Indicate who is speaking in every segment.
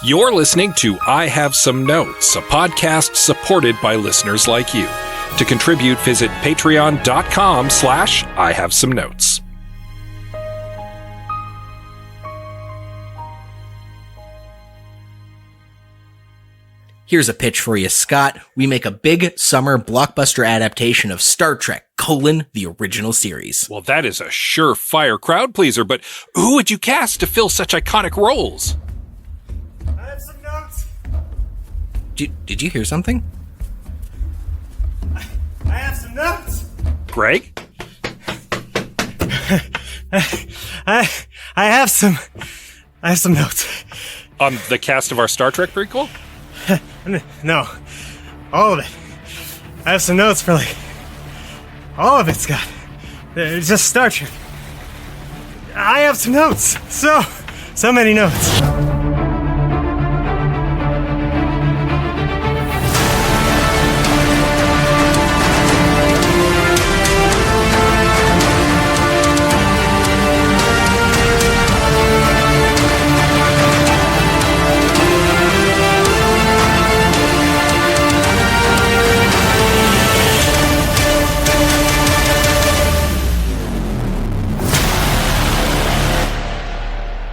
Speaker 1: You're listening to I Have Some Notes, a podcast supported by listeners like you. To contribute, visit patreon.com/I Have Some Notes.
Speaker 2: Here's a pitch for you, Scott. We make a big summer blockbuster adaptation of Star Trek, the original series.
Speaker 1: Well, that is a surefire crowd pleaser, but who would you cast to fill such iconic roles?
Speaker 3: I have some notes.
Speaker 2: Did you hear something?
Speaker 3: I have some notes.
Speaker 1: Gregg?
Speaker 3: I have some notes.
Speaker 1: On the cast of our Star Trek prequel?
Speaker 3: No, all of it. I have some notes for all of it, Scott. It's just Star Trek. I have some notes. So many notes.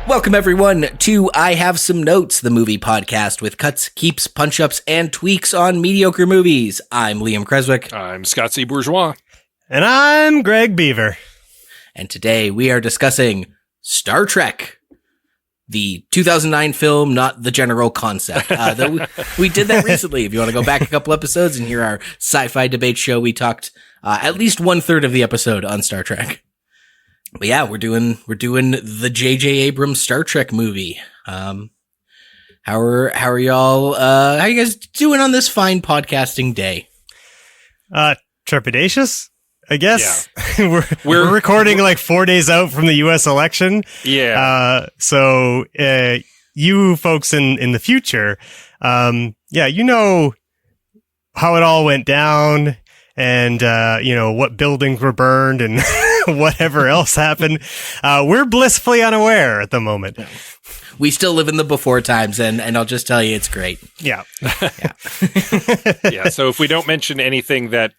Speaker 2: Welcome, everyone, to I Have Some Notes, the movie podcast with cuts, keeps, punch-ups, and tweaks on mediocre movies. I'm Liam Creswick.
Speaker 1: I'm Scott C. Bourgeois.
Speaker 3: And I'm Gregg Beaver.
Speaker 2: And today we are discussing Star Trek, the 2009 film, not the general concept. We did that recently. If you want to go back a couple episodes and hear our sci-fi debate show, we talked at least 1/3 of the episode on Star Trek. But yeah, we're doing the J.J. Abrams Star Trek movie. How are y'all? How are you guys doing on this fine podcasting day?
Speaker 3: Trepidatious, I guess. Yeah. we're recording 4 days out from the U.S. election.
Speaker 1: Yeah.
Speaker 3: So you folks in the future, you know how it all went down, and what buildings were burned and whatever else happened. We're blissfully unaware at the moment.
Speaker 2: We still live in the before times, and I'll just tell you, it's great.
Speaker 3: Yeah.
Speaker 1: Yeah. So if we don't mention anything that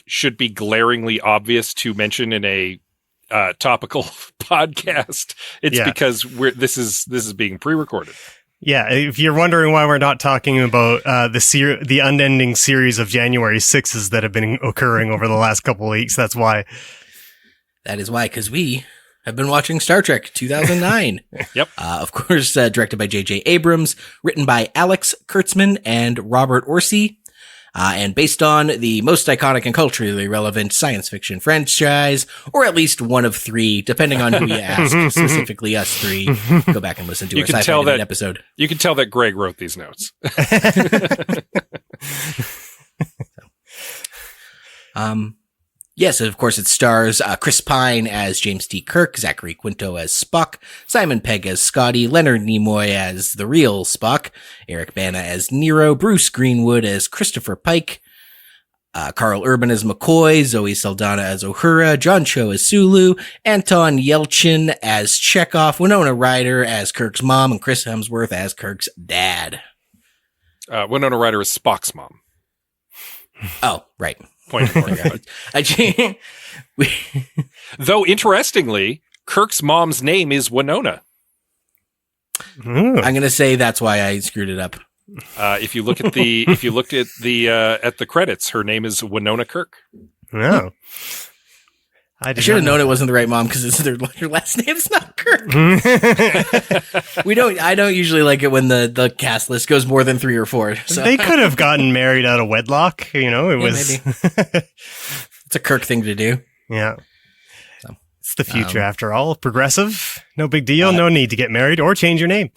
Speaker 1: should be glaringly obvious to mention in a topical podcast, it's because this is being pre-recorded.
Speaker 3: Yeah, if you're wondering why we're not talking about the unending series of January 6s that have been occurring over the last couple of weeks, that's why.
Speaker 2: That is why, because we have been watching Star Trek 2009.
Speaker 1: Yep.
Speaker 2: Of course, directed by J.J. Abrams, written by Alex Kurtzman and Robert Orci, and based on the most iconic and culturally relevant science fiction franchise, or at least one of three, depending on who you ask, specifically us three. Go back and listen to our sci-fi debate episode.
Speaker 1: You can tell that Gregg wrote these notes.
Speaker 2: Yes, of course, it stars Chris Pine as James T. Kirk, Zachary Quinto as Spock, Simon Pegg as Scotty, Leonard Nimoy as the real Spock, Eric Bana as Nero, Bruce Greenwood as Christopher Pike, Carl Urban as McCoy, Zoe Saldana as Uhura, John Cho as Sulu, Anton Yelchin as Chekhov, Winona Ryder as Kirk's mom, and Chris Hemsworth as Kirk's dad.
Speaker 1: Winona Ryder is Spock's mom.
Speaker 2: Oh, right.
Speaker 1: Though interestingly, Kirk's mom's name is Winona.
Speaker 3: Ooh.
Speaker 2: I'm gonna say that's why I screwed it up.
Speaker 1: If you looked at the credits, her name is Winona Kirk.
Speaker 3: No.
Speaker 2: I should have known it wasn't the right mom because her last name's not Kirk. I don't usually like it when the cast list goes more than 3 or 4. So.
Speaker 3: They could have gotten married out of wedlock.
Speaker 2: It's a Kirk thing to do.
Speaker 3: Yeah. So, it's the future after all. Progressive. No big deal. No need to get married or change your name.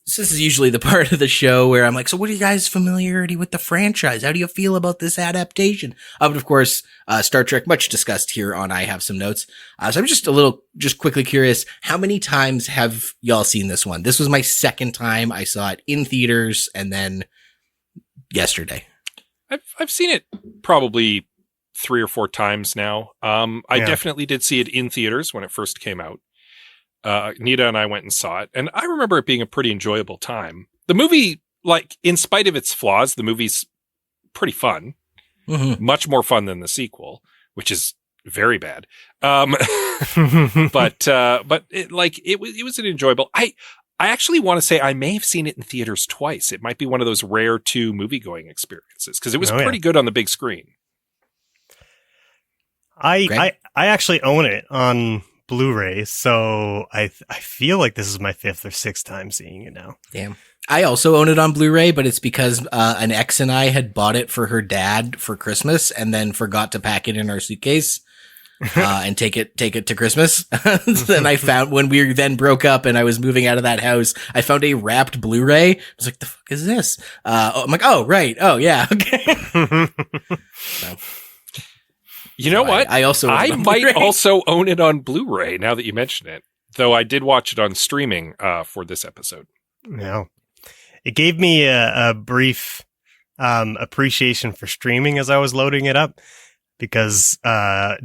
Speaker 2: This is usually the part of the show where I'm like, so what are you guys' familiarity with the franchise? How do you feel about this adaptation? But of course, Star Trek, much discussed here on I Have Some Notes. So I'm just quickly curious, how many times have y'all seen this one? This was my second time. I saw it in theaters and then yesterday.
Speaker 1: I've seen it probably 3 or 4 times now. I definitely did see it in theaters when it first came out. Nita and I went and saw it, and I remember it being a pretty enjoyable time. The movie, like, in spite of it flaws, the movie's pretty fun.
Speaker 2: Mm-hmm.
Speaker 1: Much more fun than the sequel, which is very bad. But it was an enjoyable. I actually want to say I may have seen it in theaters twice. It might be one of those rare 2 movie-going experiences because it was pretty good on the big screen.
Speaker 3: I actually own it on Blu-ray, so I feel like this is my 5th or 6th time seeing it now.
Speaker 2: Damn. I also own it on Blu-ray, but it's because an ex and I had bought it for her dad for Christmas and then forgot to pack it in our suitcase and take it to Christmas. Then I found, when we then broke up and I was moving out of that house, I found a wrapped Blu-ray. I was like, the fuck is this? I'm like, oh, right. Oh, yeah. Okay. So,
Speaker 1: you know what?
Speaker 2: I
Speaker 1: might also own it on Blu-ray now that you mention it, though I did watch it on streaming for this episode.
Speaker 3: Yeah. It gave me a brief appreciation for streaming as I was loading it up, because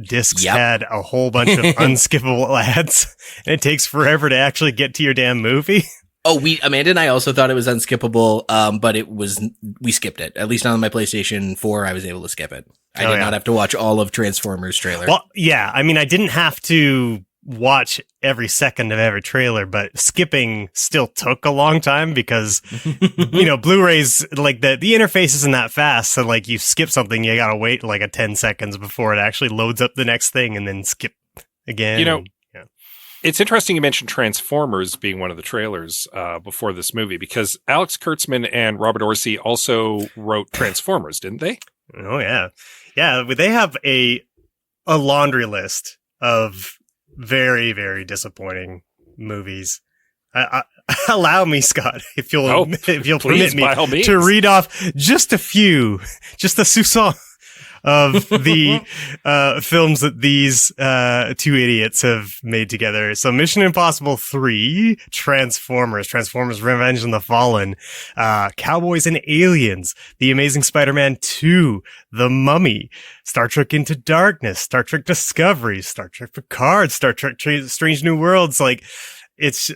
Speaker 3: discs had a whole bunch of unskippable ads, and it takes forever to actually get to your damn movie.
Speaker 2: Oh, Amanda and I also thought it was unskippable, but we skipped it. At least on my PlayStation 4, I was able to skip it. I did not have to watch all of Transformers trailer.
Speaker 3: Well, yeah, I mean, I didn't have to watch every second of every trailer, but skipping still took a long time because, Blu-rays, like the interface isn't that fast. So like you skip something, you gotta wait like 10 seconds before it actually loads up the next thing and then skip again.
Speaker 1: It's interesting you mentioned Transformers being one of the trailers before this movie, because Alex Kurtzman and Robert Orci also wrote Transformers, didn't they?
Speaker 3: Oh, yeah. Yeah, they have a laundry list of very, very disappointing movies. Allow me, Scott, if you'll permit me to read off just a few, just a soupçon of the films that these 2 idiots have made together. So Mission Impossible 3, Transformers Revenge of the Fallen, Cowboys and Aliens, The Amazing Spider-Man 2, The Mummy, Star Trek Into Darkness, Star Trek Discovery, Star Trek Picard, Star Trek Strange New Worlds. Like, it's,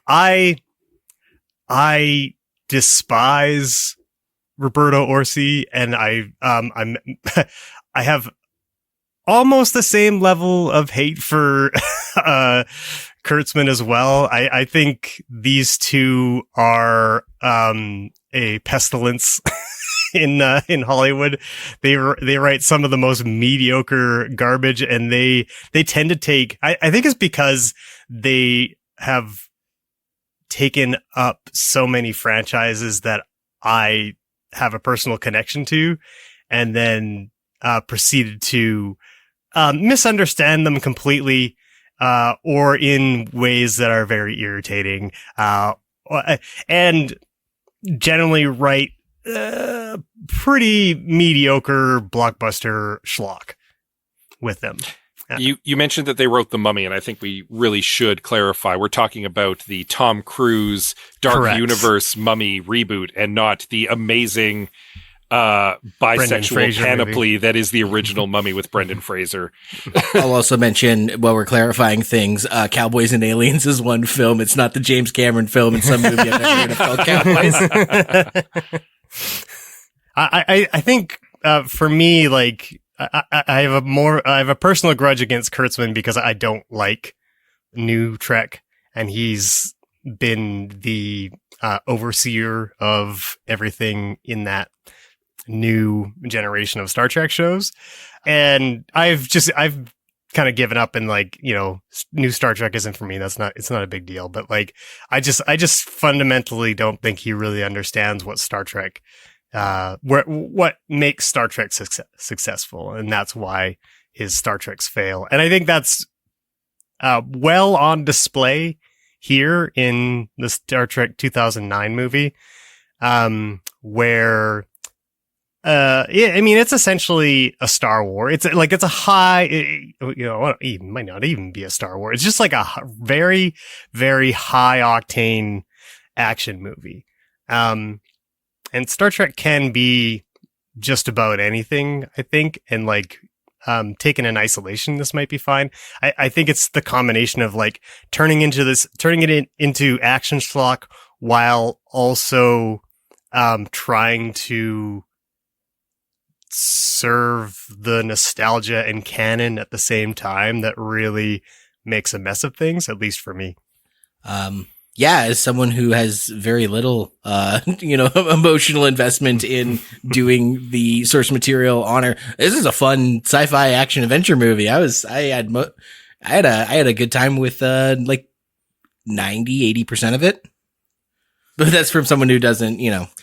Speaker 3: I despise Roberto Orci, and I have almost the same level of hate for Kurtzman as well. I think these two are a pestilence in Hollywood. They write some of the most mediocre garbage, and they tend to take. I think it's because they have taken up so many franchises that I have a personal connection to, and then proceeded to misunderstand them completely, or in ways that are very irritating, and generally write pretty mediocre blockbuster schlock with them.
Speaker 1: You mentioned that they wrote The Mummy, and I think we really should clarify. We're talking about the Tom Cruise Dark Universe Mummy reboot, and not the amazing bisexual panoply that is the original Mummy with Brendan Fraser.
Speaker 2: I'll also mention, while we're clarifying things, Cowboys and Aliens is one film. It's not the James Cameron film in some movie I've never heard of called Cowboys.
Speaker 3: I think for me, like, I have a personal grudge against Kurtzman because I don't like new Trek, and he's been the overseer of everything in that new generation of Star Trek shows. And I've kind of given up, and like, new Star Trek isn't for me. It's not a big deal, but like, I just fundamentally don't think he really understands what Star Trek, what makes Star Trek successful, and that's why his Star Treks fail. And I think that's well on display here in the Star Trek 2009 movie, where I mean, it's essentially a Star Wars. It's a high, it might not even be a Star Wars. It's just like a very, very high octane action movie. And Star Trek can be just about anything, I think. And like, taken in isolation, this might be fine. I think it's the combination of like turning it into action schlock, while also trying to serve the nostalgia and canon at the same time that really makes a mess of things, at least for me.
Speaker 2: Yeah, as someone who has very little, emotional investment in doing the source material honor, this is a fun sci-fi action adventure movie. I had a good time with, 90-80% of it. But that's from someone who doesn't,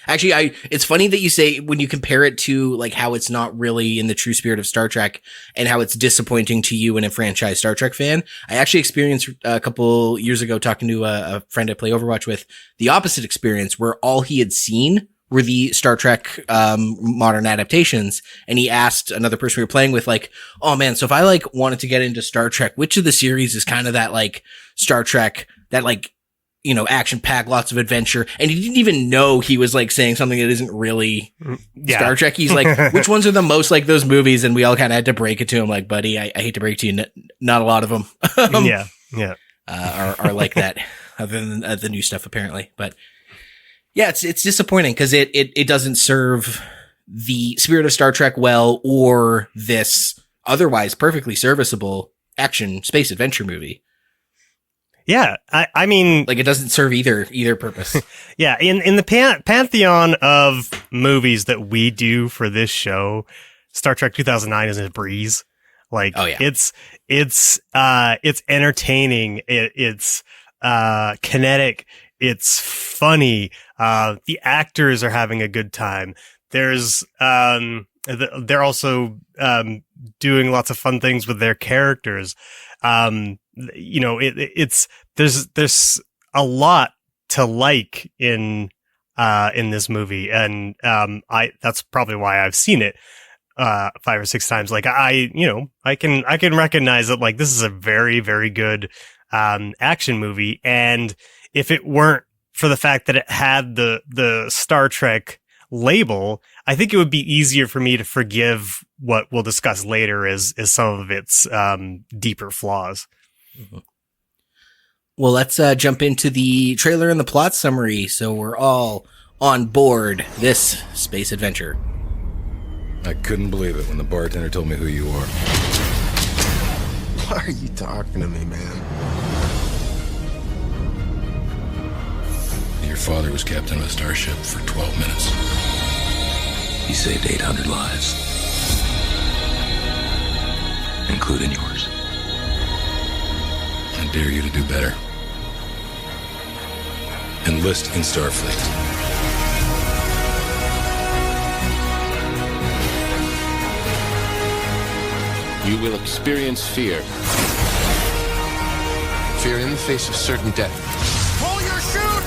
Speaker 2: actually, it's funny that you say when you compare it to like how it's not really in the true spirit of Star Trek and how it's disappointing to you and a franchise Star Trek fan. I actually experienced a couple years ago talking to a friend I play Overwatch with the opposite experience where all he had seen were the Star Trek, modern adaptations. And he asked another person we were playing with like, oh man, so if I like wanted to get into Star Trek, which of the series is kind of that like Star Trek that like, action packed, lots of adventure. And he didn't even know he was like saying something that isn't really Star Trek. He's like, which ones are the most like those movies? And we all kind of had to break it to him. Like, buddy, I hate to break it to you. Not a lot of them. Are like that other than the new stuff apparently. But yeah, it's disappointing because it doesn't serve the spirit of Star Trek well, or this otherwise perfectly serviceable action space adventure movie.
Speaker 3: Yeah, I mean,
Speaker 2: like it doesn't serve either purpose.
Speaker 3: Yeah, in the pantheon of movies that we do for this show, Star Trek 2009 is a breeze. Like,
Speaker 2: oh, yeah.
Speaker 3: it's entertaining. It's kinetic. It's funny. The actors are having a good time. There's they're also doing lots of fun things with their characters. There's a lot to like in this movie, and that's probably why I've seen it 5 or 6 times. Like I can recognize that like this is a very, very good action movie, and if it weren't for the fact that it had the Star Trek label, I think it would be easier for me to forgive what we'll discuss later is some of its deeper flaws.
Speaker 2: Mm-hmm. Well, let's jump into the trailer and the plot summary so we're all on board this space adventure.
Speaker 4: I couldn't believe it when the bartender told me who you are.
Speaker 5: Why are you talking to me, man?
Speaker 4: Your father was captain of a starship for 12 minutes. He saved 800 lives, including yours. I dare you to do better. Enlist in Starfleet.
Speaker 6: You will experience fear.
Speaker 5: Fear in the face of certain death.
Speaker 7: Pull your chute!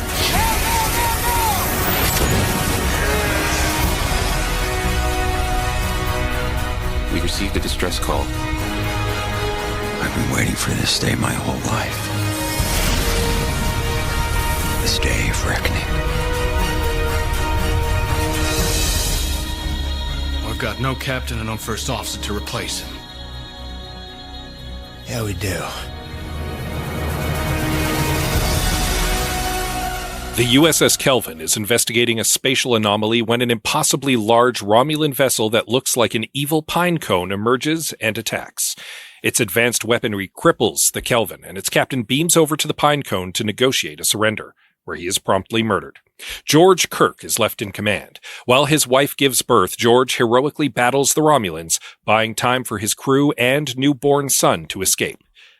Speaker 6: We received a distress call.
Speaker 8: I've been waiting for this day my whole life. This day of reckoning.
Speaker 9: I've got no captain and no first officer to replace him.
Speaker 8: Yeah, we do.
Speaker 1: The USS Kelvin is investigating a spatial anomaly when an impossibly large Romulan vessel that looks like an evil pine cone emerges and attacks. Its advanced weaponry cripples the Kelvin, and its captain beams over to the pine cone to negotiate a surrender, where he is promptly murdered. George Kirk is left in command. While his wife gives birth, George heroically battles the Romulans, buying time for his crew and newborn son to escape.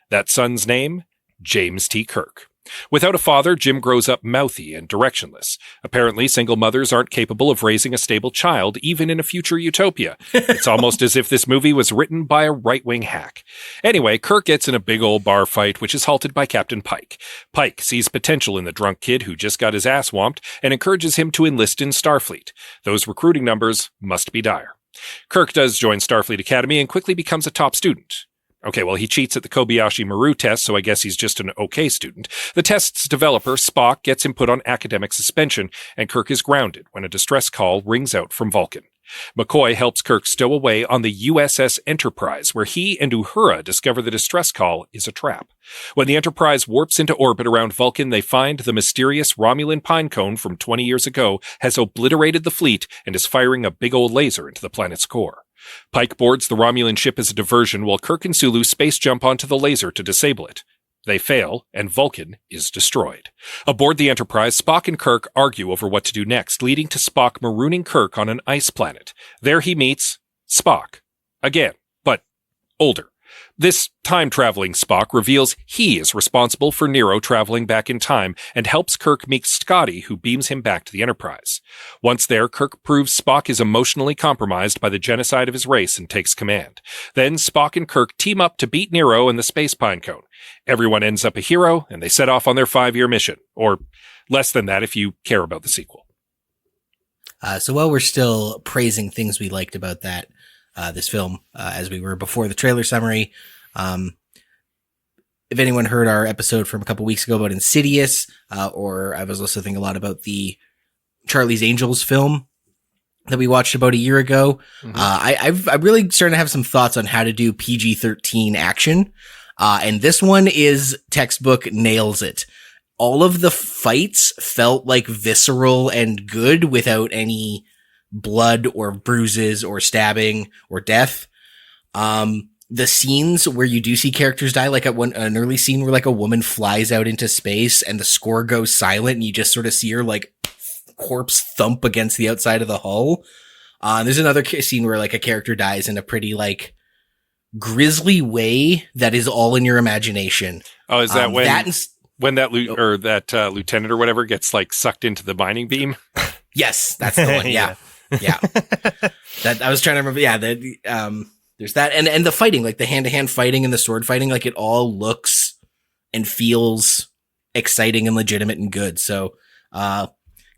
Speaker 1: That son's name? James T. Kirk. Without a father, Jim grows up mouthy and directionless. Apparently, single mothers aren't capable of raising a stable child, even in a future utopia. It's almost as if this movie was written by a right-wing hack. Anyway, Kirk gets in a big old bar fight, which is halted by Captain Pike. Pike sees potential in the drunk kid who just got his ass whomped and encourages him to enlist in Starfleet. Those recruiting numbers must be dire. Kirk does join Starfleet Academy and quickly becomes a top student. Okay, well, he cheats at the Kobayashi Maru test, so I guess he's just an okay student. The test's developer, Spock, gets him put on academic suspension, and Kirk is grounded when a distress call rings out from Vulcan. McCoy helps Kirk stow away on the USS Enterprise, where he and Uhura discover the distress call is a trap. When the Enterprise warps into orbit around Vulcan, they find the mysterious Romulan pinecone from 20 years ago has obliterated the fleet and is firing a big old laser into the planet's core. Pike boards the Romulan ship as a diversion while Kirk and Sulu space jump onto the laser to disable it. They fail, and Vulcan is destroyed. Aboard the Enterprise, Spock and Kirk argue over what to do next, leading to Spock marooning Kirk on an ice planet. There he meets Spock. Again, but older. This time-traveling Spock reveals he is responsible for Nero traveling back in time and helps Kirk meet Scotty, who beams him back to the Enterprise. Once there, Kirk proves Spock is emotionally compromised by the genocide of his race and takes command. Then Spock and Kirk team up to beat Nero and the Space Pinecone. Everyone ends up a hero, and they set off on their 5-year mission. Or less than that if you care about the sequel.
Speaker 2: So while we're still praising things we liked about this film, as we were before the trailer summary. If anyone heard our episode from a couple weeks ago about Insidious, or I was also thinking a lot about the Charlie's Angels film that we watched about a year ago. Mm-hmm. I'm really starting to have some thoughts on how to do PG-13 action. And this one is textbook nails it. All of the fights felt like visceral and good without any blood or bruises or stabbing or death. The scenes where you do see characters die, like an early scene where like a woman flies out into space and the score goes silent and you just sort of see her like corpse thump against the outside of the hull. There's another scene where like a character dies in a pretty like grisly way that is all in your imagination.
Speaker 1: Oh, is that when that lieutenant or whatever gets like sucked into the mining beam?
Speaker 2: Yes, that's the one. Yeah. Yeah. That I was trying to remember. Yeah. There's that. And the fighting, like the hand-to-hand fighting and the sword fighting, like it all looks and feels exciting and legitimate and good. So,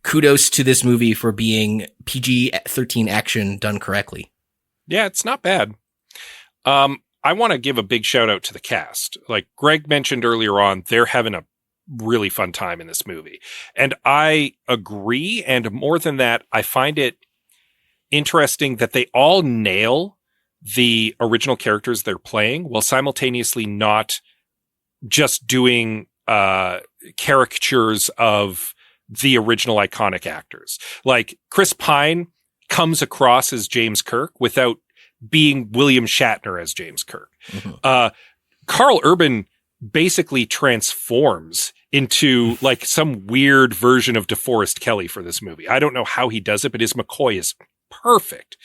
Speaker 2: kudos to this movie for being PG-13 action done correctly.
Speaker 1: Yeah, it's not bad. I want to give a big shout out to the cast. Like Gregg mentioned earlier on, they're having a really fun time in this movie. And I agree. And more than that, I find it interesting that they all nail the original characters they're playing while simultaneously not just doing caricatures of the original iconic actors. Like Chris Pine comes across as James Kirk without being William Shatner as James Kirk. Mm-hmm. Carl Urban basically transforms into like some weird version of DeForest Kelly for this movie. I don't know how he does it, but his McCoy is perfect.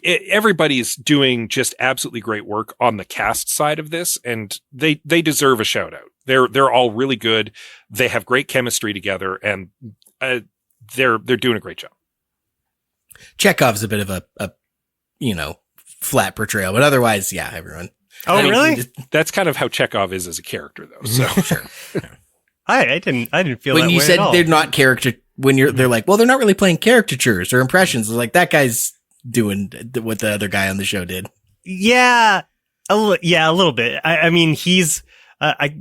Speaker 1: Everybody's doing just absolutely great work on the cast side of this, and they deserve a shout out. They're all really good. They have great chemistry together, and they're doing a great job.
Speaker 2: Chekhov's a bit of a flat portrayal, but otherwise, yeah, everyone.
Speaker 3: Oh, really?
Speaker 1: That's kind of how Chekhov is as a character, though. So
Speaker 2: sure.
Speaker 3: I didn't feel
Speaker 2: when
Speaker 3: that
Speaker 2: you
Speaker 3: way
Speaker 2: said
Speaker 3: at all.
Speaker 2: They're not character. When they're like, well, they're not really playing caricatures or impressions. It's like that guy's doing what the other guy on the show did.
Speaker 3: Yeah, a little bit. I mean, he's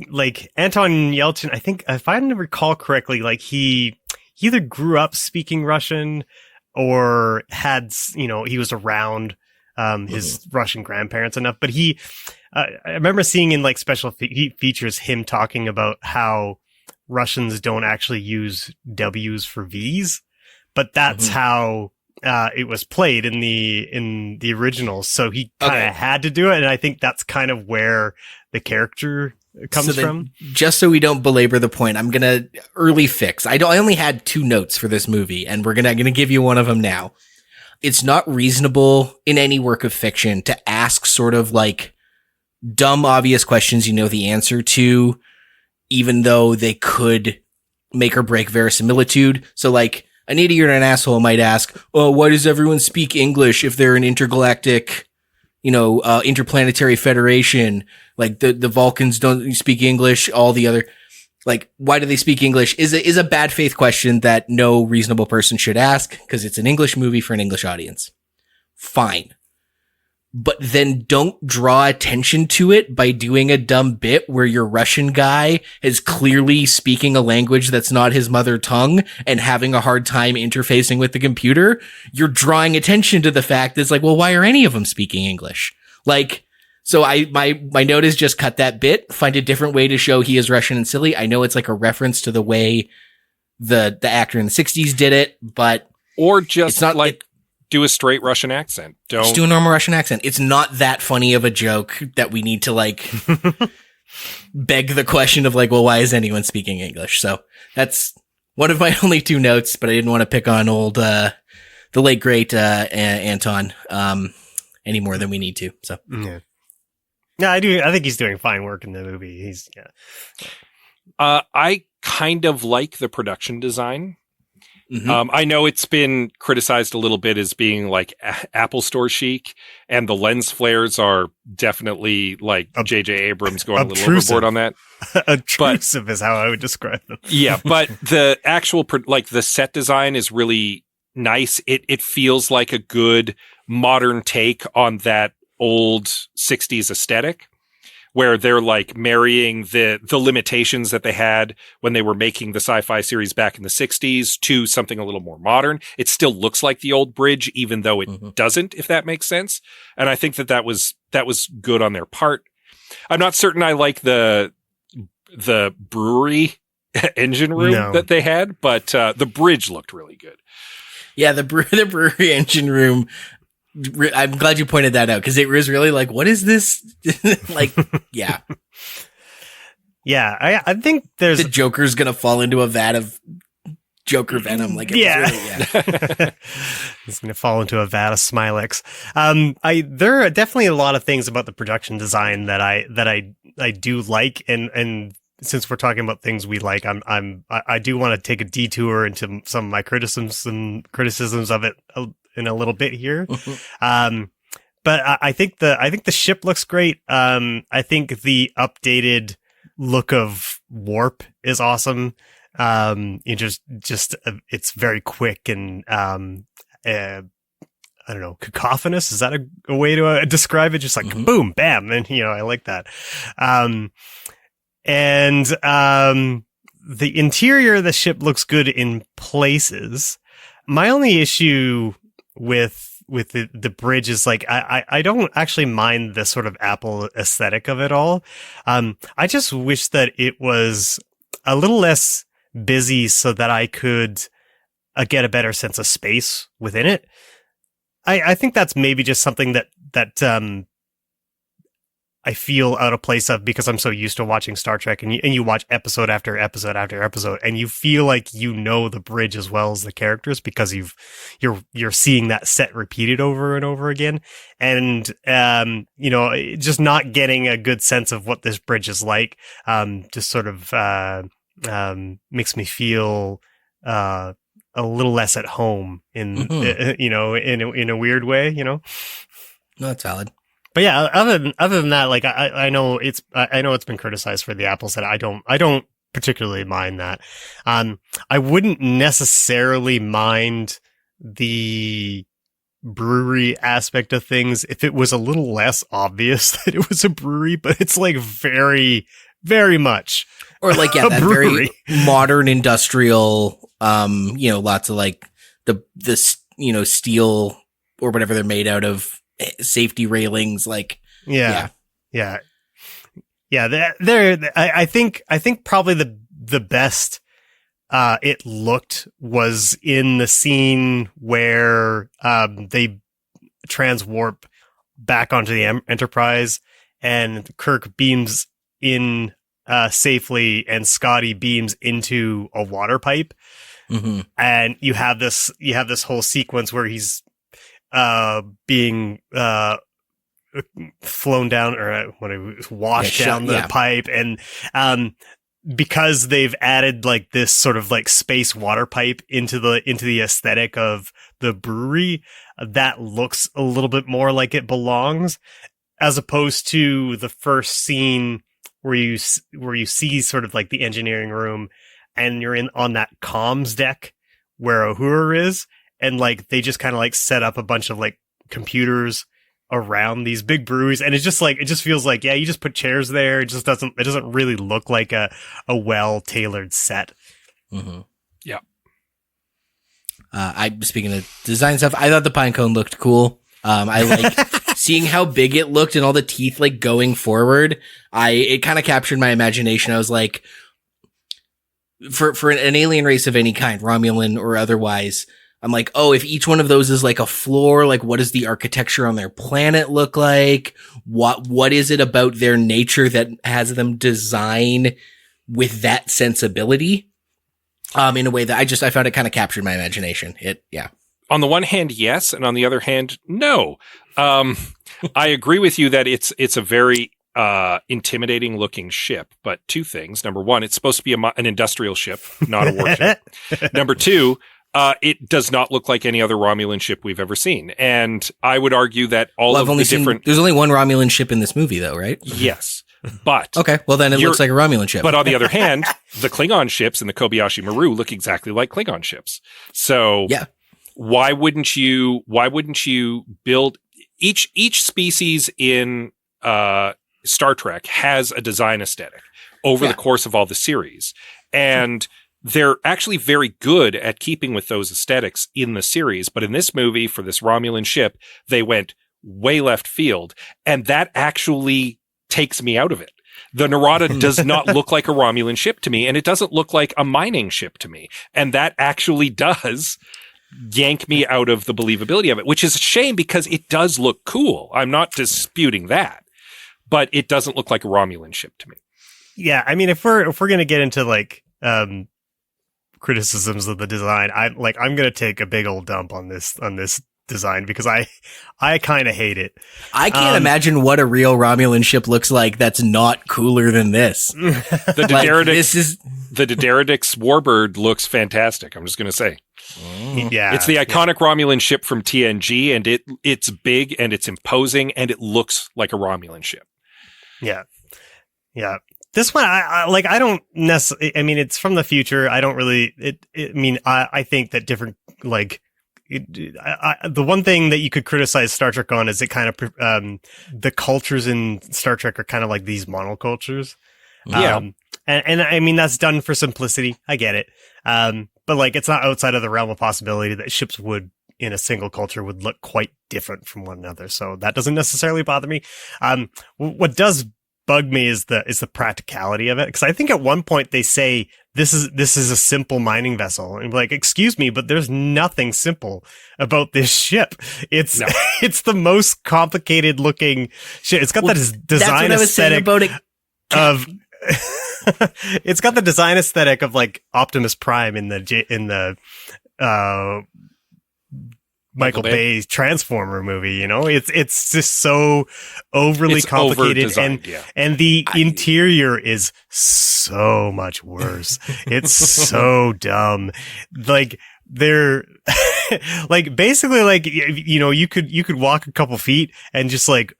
Speaker 3: like Anton Yelchin. I think if I recall correctly, like he either grew up speaking Russian or had he was around his Russian grandparents enough. But I remember seeing in like special features him talking about how Russians don't actually use W's for V's, but that's how it was played in the originals. So he kind of had to do it, and I think that's kind of where the character comes from.
Speaker 2: Just so we don't belabor the point, I'm gonna early fix. I only had 2 notes for this movie, and I'm gonna give you one of them now. It's not reasonable in any work of fiction to ask sort of like dumb, obvious questions you know the answer to, even though they could make or break verisimilitude. So like an idiot or an asshole might ask, oh, why does everyone speak English if they're an intergalactic, interplanetary federation? Like the Vulcans don't speak English, all the other, like, why do they speak English is a bad faith question that no reasonable person should ask because it's an English movie for an English audience. Fine. but then don't draw attention to it by doing a dumb bit where your Russian guy is clearly speaking a language that's not his mother tongue and having a hard time interfacing with the computer. You're drawing attention to the fact that it's like, well, why are any of them speaking English? Like, so my note is just cut that bit, find a different way to show he is Russian and silly. I know it's like a reference to the way the actor in the 60s did it, but
Speaker 1: or just
Speaker 2: it's not
Speaker 1: like do a straight Russian accent.
Speaker 2: Just do a normal Russian accent. It's not that funny of a joke that we need to like beg the question of like, well, why is anyone speaking English? So that's one of my only two notes, but I didn't want to pick on old, the late great, Anton, any more than we need to. So,
Speaker 3: yeah. No, I do. I think he's doing fine work in the movie.
Speaker 1: I kind of like the production design.
Speaker 2: mm-hmm.
Speaker 1: I know it's been criticized a little bit as being like Apple Store chic, and the lens flares are definitely like J.J. Abrams going a little overboard on that.
Speaker 3: Obtrusive is how I would describe them.
Speaker 1: Yeah, but the actual like the set design is really nice. It feels like a good modern take on that old 60s aesthetic, where they're like marrying the limitations that they had when they were making the sci-fi series back in the 60s to something a little more modern. It still looks like the old bridge, even though it doesn't, if that makes sense. And I think that was good on their part. I'm not certain I like the brewery engine room that they had, but the bridge looked really good.
Speaker 2: Yeah, the brewery engine room. I'm glad you pointed that out because it was really like, what is this? Like, yeah.
Speaker 3: Yeah, I think there's
Speaker 2: the Joker's gonna fall into a vat of Joker venom. Like,
Speaker 3: he's gonna fall into a vat of Smilex. There are definitely a lot of things about the production design that I do like, and since we're talking about things we like, I do want to take a detour into some of my criticisms of it in a little bit here. But I think the ship looks great. I think the updated look of Warp is awesome. It's very quick and I don't know, cacophonous. Is that a way to describe it? Just like boom, bam, and I like that. And the interior of the ship looks good in places. My only issue with the bridge is like I don't actually mind the sort of Apple aesthetic of it all. I just wish that it was a little less busy so that I could get a better sense of space within it. I think that's maybe just something that I feel out of place of because I'm so used to watching Star Trek and you watch episode after episode after episode and you feel like you know the bridge as well as the characters because you're seeing that set repeated over and over again. And, just not getting a good sense of what this bridge is like, just sort of, makes me feel, a little less at home in a weird way,
Speaker 2: No, that's valid.
Speaker 3: But yeah, other than that, like I know it's been criticized for the Apple set. I don't particularly mind that. I wouldn't necessarily mind the brewery aspect of things if it was a little less obvious that it was a brewery, but it's like very, very much
Speaker 2: or like that brewery. Very modern industrial. Lots of like the steel or whatever they're made out of. Safety railings, like
Speaker 3: yeah. I think probably the best it looked was in the scene where they transwarp back onto the Enterprise and Kirk beams in safely and Scotty beams into a water pipe, and you have this whole sequence where he's being flown down or washed down the pipe, and because they've added like this sort of like space water pipe into the aesthetic of the brewery, that looks a little bit more like it belongs, as opposed to the first scene where you see sort of like the engineering room and you're on that comms deck where Uhura is. And like, they just kind of like set up a bunch of like computers around these big breweries, and it just feels like, yeah, you just put chairs there. It doesn't really look like a well-tailored set.
Speaker 2: Mm-hmm.
Speaker 1: Yeah.
Speaker 2: Speaking of design stuff, I thought the pine cone looked cool. I like seeing how big it looked and all the teeth like going forward. It kind of captured my imagination. I was like, for an alien race of any kind, Romulan or otherwise, I'm like, oh, if each one of those is like a floor, like what does the architecture on their planet look like? What is it about their nature that has them design with that sensibility? In a way that I found it kind of captured my imagination.
Speaker 1: On the one hand, yes, and on the other hand, no. I agree with you that it's a very intimidating looking ship, but two things. Number one, it's supposed to be an industrial ship, not a warship. Number two, it does not look like any other Romulan ship we've ever seen. And I would argue that there's
Speaker 2: only one Romulan ship in this movie though, right?
Speaker 1: Yes. But
Speaker 2: okay, well then it looks like a Romulan ship.
Speaker 1: But on the other hand, the Klingon ships in the Kobayashi Maru look exactly like Klingon ships. So
Speaker 2: yeah.
Speaker 1: Why wouldn't you build each species in Star Trek has a design aesthetic over the course of all the series. And they're actually very good at keeping with those aesthetics in the series. But in this movie, for this Romulan ship, they went way left field. And that actually takes me out of it. The Narada does not look like a Romulan ship to me, and it doesn't look like a mining ship to me. And that actually does yank me out of the believability of it, which is a shame because it does look cool. I'm not disputing that, but it doesn't look like a Romulan ship to me.
Speaker 3: Yeah, I mean, if we're gonna get into like criticisms of the design, I'm gonna take a big old dump on this design because I kind of hate it.
Speaker 2: I can't imagine what a real Romulan ship looks like that's not cooler than this.
Speaker 1: The D'Deridex Warbird looks fantastic. I'm just gonna say.
Speaker 3: Yeah,
Speaker 1: it's the iconic Romulan ship from TNG, and it's big and it's imposing and it looks like a Romulan ship.
Speaker 3: Yeah. This one, I don't necessarily. I mean, it's from the future. I don't really. I think that different the one thing that you could criticize Star Trek on is it kind of the cultures in Star Trek are kind of like these monocultures.
Speaker 1: Yeah,
Speaker 3: and I mean that's done for simplicity. I get it. But like, it's not outside of the realm of possibility that ships in a single culture would look quite different from one another. So that doesn't necessarily bother me. What does bug me is the practicality of it. Because I think at one point they say this is a simple mining vessel, and like, excuse me, but there's nothing simple about this ship. It's it's the most complicated looking ship. It's got that design aesthetic of. It's got the design aesthetic of like Optimus Prime in the Michael Bay's Transformer movie. You know, it's just so overly complicated, and the interior is so much worse. It's so dumb. Like they're like basically like, you know, you could walk a couple feet and just like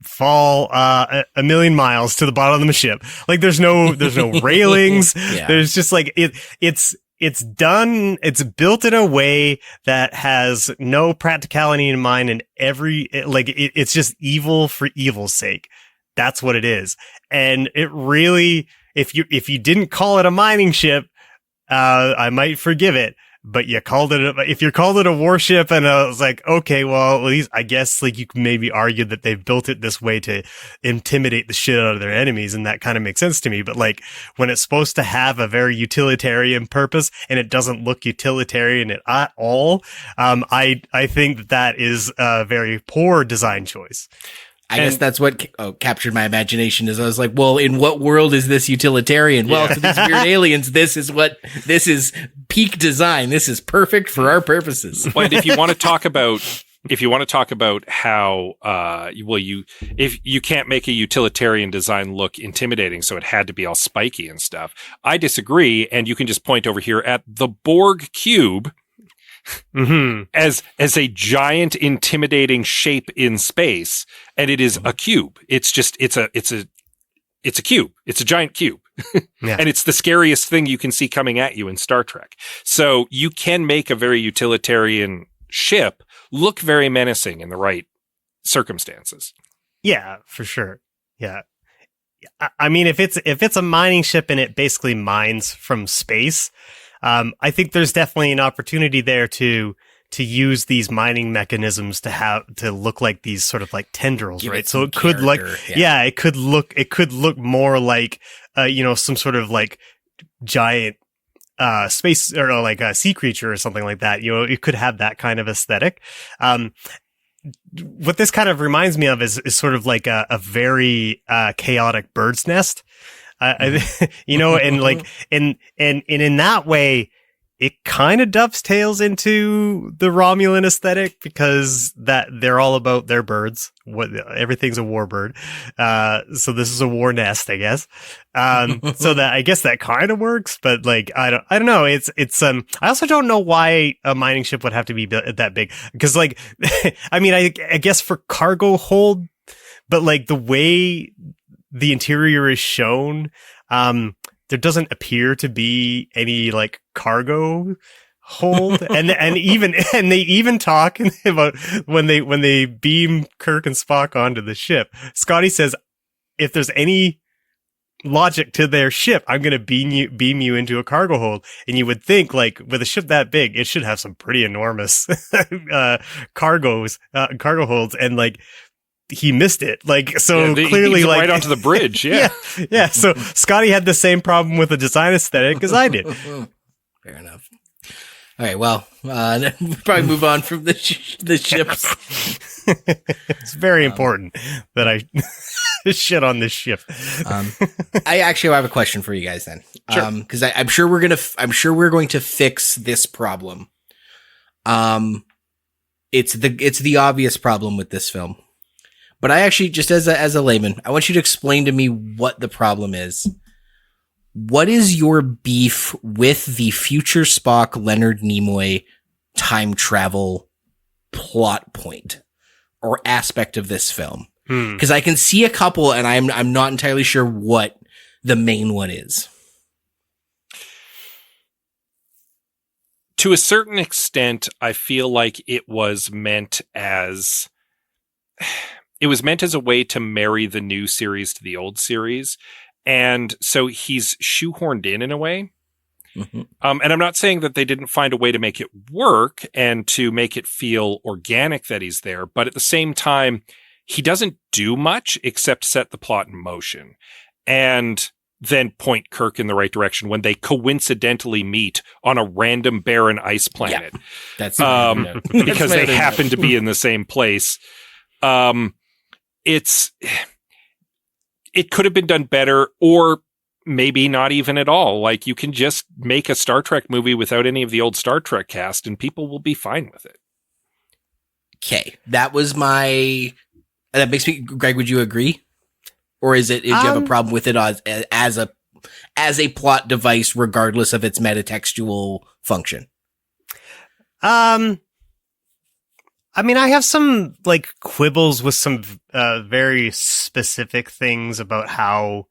Speaker 3: fall a million miles to the bottom of the ship. Like there's no railings. Yeah. There's just like it's done. It's built in a way that has no practicality in mind, and it's just evil for evil's sake. That's what it is. And it really, if you didn't call it a mining ship, I might forgive it. But if you called it a warship, and I was like, okay, well, at least I guess like you can maybe argue that they've built it this way to intimidate the shit out of their enemies, and that kind of makes sense to me. But like when it's supposed to have a very utilitarian purpose and it doesn't look utilitarian at all, I think that is a very poor design choice.
Speaker 2: I guess that's what captured my imagination. Is I was like, well, in what world is this utilitarian? Well, to these weird aliens, this is peak design. This is perfect for our purposes.
Speaker 1: Well, if you want to talk about how, if you can't make a utilitarian design look intimidating, so it had to be all spiky and stuff. I disagree. And you can just point over here at the Borg cube. Mm-hmm. As a giant intimidating shape in space, and it is a cube. It's a cube. It's a giant cube. Yeah. And it's the scariest thing you can see coming at you in Star Trek. So you can make a very utilitarian ship look very menacing in the right circumstances.
Speaker 3: Yeah, for sure. Yeah. I mean, if it's a mining ship and it basically mines from space, I think there's definitely an opportunity there to use these mining mechanisms to look like these sort of like tendrils, right? So it could it could look more like some sort of like giant space or like a sea creature or something like that. It could have that kind of aesthetic. What this kind of reminds me of is sort of like a very chaotic bird's nest, and like and in that way, it kind of dovetails into the Romulan aesthetic because that they're all about their birds. Everything's a war bird. So this is a war nest, I guess. So that I guess that kind of works, but like, I don't know. It's I also don't know why a mining ship would have to be that big. Cause like, I mean, I guess for cargo hold, but like the way the interior is shown, there doesn't appear to be any like cargo hold, and they even talk about when they beam Kirk and Spock onto the ship. Scotty says, "If there's any logic to their ship, I'm going to beam you into a cargo hold." And you would think, like, with a ship that big, it should have some pretty enormous cargo holds, and like. He missed it. Like, so clearly, like,
Speaker 1: right onto the bridge. Yeah.
Speaker 3: yeah. So Scotty had the same problem with the design aesthetic as I did.
Speaker 2: Fair enough. All right. Well, we'll probably move on from the ships.
Speaker 3: It's very important that I shit on this ship.
Speaker 2: I actually have a question for you guys then.
Speaker 1: Sure.
Speaker 2: Cause I'm sure we're going to fix this problem. It's the obvious problem with this film. But I actually, just as a layman, I want you to explain to me what the problem is. What is your beef with the future Spock Leonard Nimoy time travel plot point or aspect of this film? Because I can see a couple, and I'm not entirely sure what the main one is.
Speaker 1: To a certain extent, I feel like it was meant as a way to marry the new series to the old series. And so he's shoehorned in a way. Mm-hmm. And I'm not saying that they didn't find a way to make it work and to make it feel organic that he's there. But at the same time, he doesn't do much except set the plot in motion and then point Kirk in the right direction when they coincidentally meet on a random barren ice planet. Yeah,
Speaker 2: that's
Speaker 1: because they happen to be in the same place. It could have been done better, or maybe not even at all. Like, you can just make a Star Trek movie without any of the old Star Trek cast and people will be fine with it.
Speaker 2: Okay. That makes me, Greg, would you agree? Or do you have a problem with it as a plot device, regardless of its metatextual function?
Speaker 3: I mean, I have some like quibbles with some very specific things about how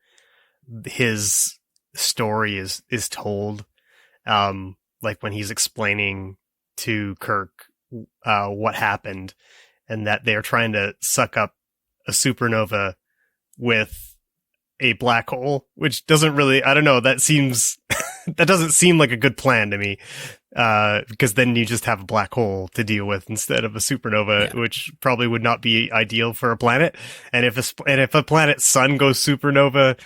Speaker 3: his story is told. Like when he's explaining to Kirk what happened, and that they're trying to suck up a supernova with a black hole, which doesn't really, I don't know, that doesn't seem like a good plan to me. Because then you just have a black hole to deal with instead of a supernova, which probably would not be ideal for a planet. And if a planet's sun goes supernova,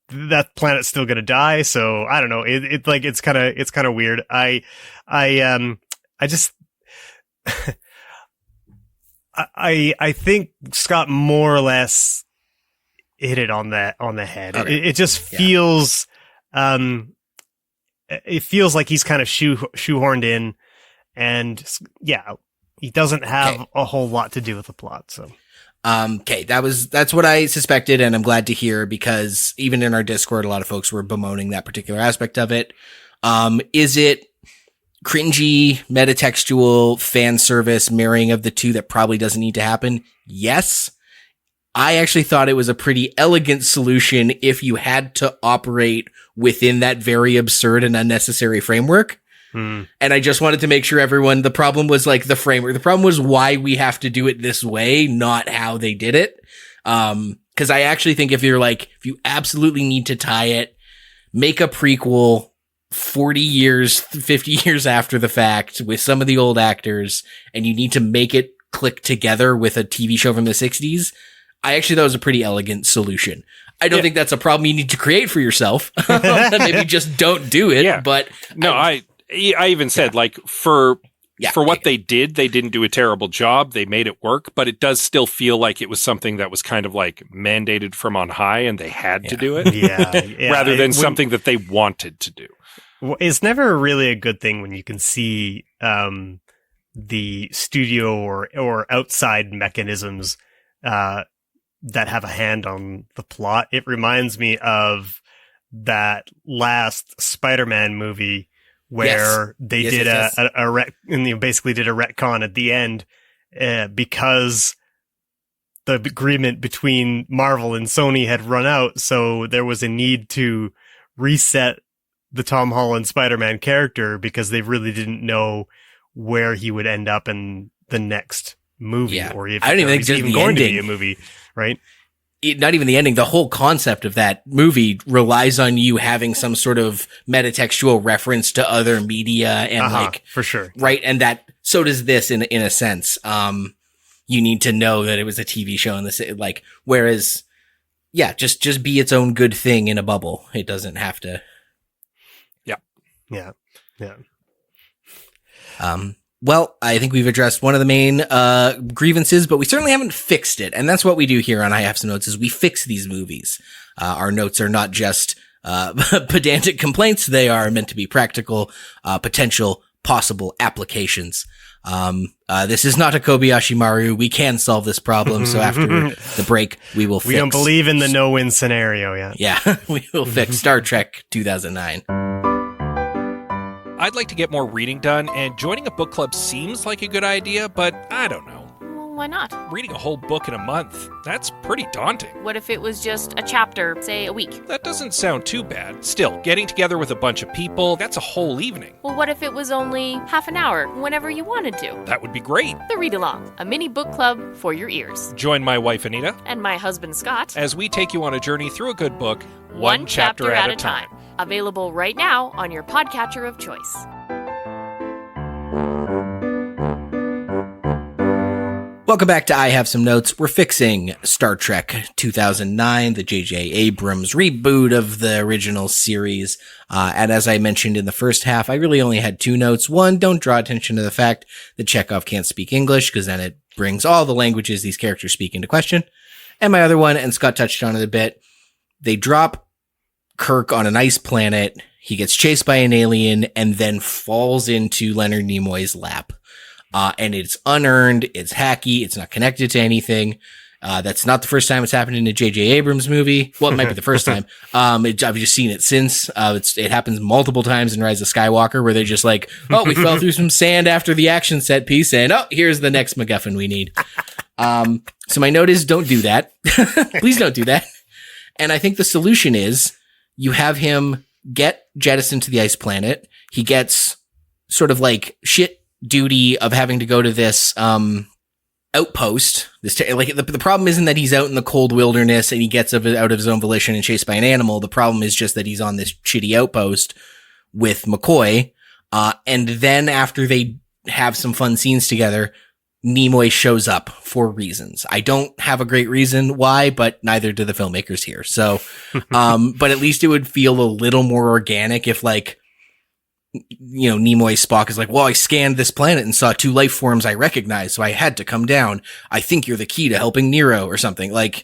Speaker 3: that planet's still gonna die. So I don't know. It's kind of weird. I just I think Scott more or less hit it on the head. Okay. It just feels. It feels like he's kind of shoehorned in, and he doesn't have a whole lot to do with the plot. So,
Speaker 2: that's what I suspected, and I'm glad to hear, because even in our Discord, a lot of folks were bemoaning that particular aspect of it. Is it cringy, metatextual, fan service, marrying of the two that probably doesn't need to happen? Yes. I actually thought it was a pretty elegant solution if you had to operate within that very absurd and unnecessary framework. And I just wanted to make sure the problem was like the framework. The problem was why we have to do it this way, not how they did it. Cause I actually think if you absolutely need to tie it, make a prequel 40 years, 50 years after the fact with some of the old actors, and you need to make it click together with a TV show from the 60s. I actually thought it was a pretty elegant solution. I don't think that's a problem you need to create for yourself. Maybe just don't do it.
Speaker 1: Yeah.
Speaker 2: But
Speaker 1: no, I even said for what they did, they didn't do a terrible job. They made it work, but it does still feel like it was something that was kind of like mandated from on high and they had to do it. Rather than something that they wanted to do.
Speaker 3: It's never really a good thing when you can see the studio or outside mechanisms that have a hand on the plot. It reminds me of that last Spider-Man movie where they did basically did a retcon at the end because the agreement between Marvel and Sony had run out, so there was a need to reset the Tom Holland Spider-Man character because they really didn't know where he would end up in the next movie, or if
Speaker 2: I don't even think
Speaker 3: it's
Speaker 2: it's
Speaker 3: even
Speaker 2: the
Speaker 3: going
Speaker 2: ending.
Speaker 3: to be a movie, right?
Speaker 2: Not even the ending. The whole concept of that movie relies on you having some sort of metatextual reference to other media and
Speaker 3: for sure.
Speaker 2: Right. And so does this in a sense. You need to know that it was a TV show in this, whereas, just be its own good thing in a bubble. It doesn't have to.
Speaker 3: Yeah.
Speaker 2: Well, I think we've addressed one of the main grievances, but we certainly haven't fixed it. And that's what we do here on I Have Some Notes is we fix these movies. Our notes are not just pedantic complaints. They are meant to be practical, potential, possible applications. This is not a Kobayashi Maru. We can solve this problem. So after the break, we will fix.
Speaker 3: We don't believe in the no-win scenario yet.
Speaker 2: Yeah, we will fix Star Trek 2009.
Speaker 1: I'd like to get more reading done, and joining a book club seems like a good idea, but I don't know.
Speaker 10: Why not?
Speaker 1: Reading a whole book in a month, that's pretty daunting.
Speaker 10: What if it was just a chapter, say a week?
Speaker 1: That doesn't sound too bad. Still, getting together with a bunch of people, that's a whole evening.
Speaker 10: Well, what if it was only half an hour, whenever you wanted to?
Speaker 1: That would be great.
Speaker 10: The Read Along, a mini book club for your ears.
Speaker 1: Join my wife, Anita.
Speaker 10: And my husband, Scott.
Speaker 1: As we take you on a journey through a good book,
Speaker 10: one chapter at a time. Available right now on your podcatcher of choice.
Speaker 2: Welcome back to I Have Some Notes. We're fixing Star Trek 2009, the J.J. Abrams reboot of the original series. And as I mentioned in the first half, I really only had two notes. One, don't draw attention to the fact that Chekhov can't speak English, because then it brings all the languages these characters speak into question. And my other one, and Scott touched on it a bit, they drop Kirk on an ice planet. He gets chased by an alien and then falls into Leonard Nimoy's lap. And it's unearned, it's hacky, it's not connected to anything. That's not the first time it's happened in a J.J. Abrams movie. Well, it might be the first time. I've just seen it since. It happens multiple times in Rise of Skywalker where they're just like, oh, we fell through some sand after the action set piece and here's the next MacGuffin we need. So my note is don't do that. Please don't do that. And I think the solution is you have him get jettisoned to the ice planet. He gets sort of like shit duty of having to go to this outpost. The problem isn't that he's out in the cold wilderness and he gets out of his own volition and chased by an animal. The problem is just that he's on this shitty outpost with McCoy. And then after they have some fun scenes together, Nimoy shows up for reasons. I don't have a great reason why, but neither do the filmmakers here. So, but at least it would feel a little more organic if Nimoy Spock is like, well, I scanned this planet and saw two life forms I recognize, so I had to come down. I think you're the key to helping Nero or something. Like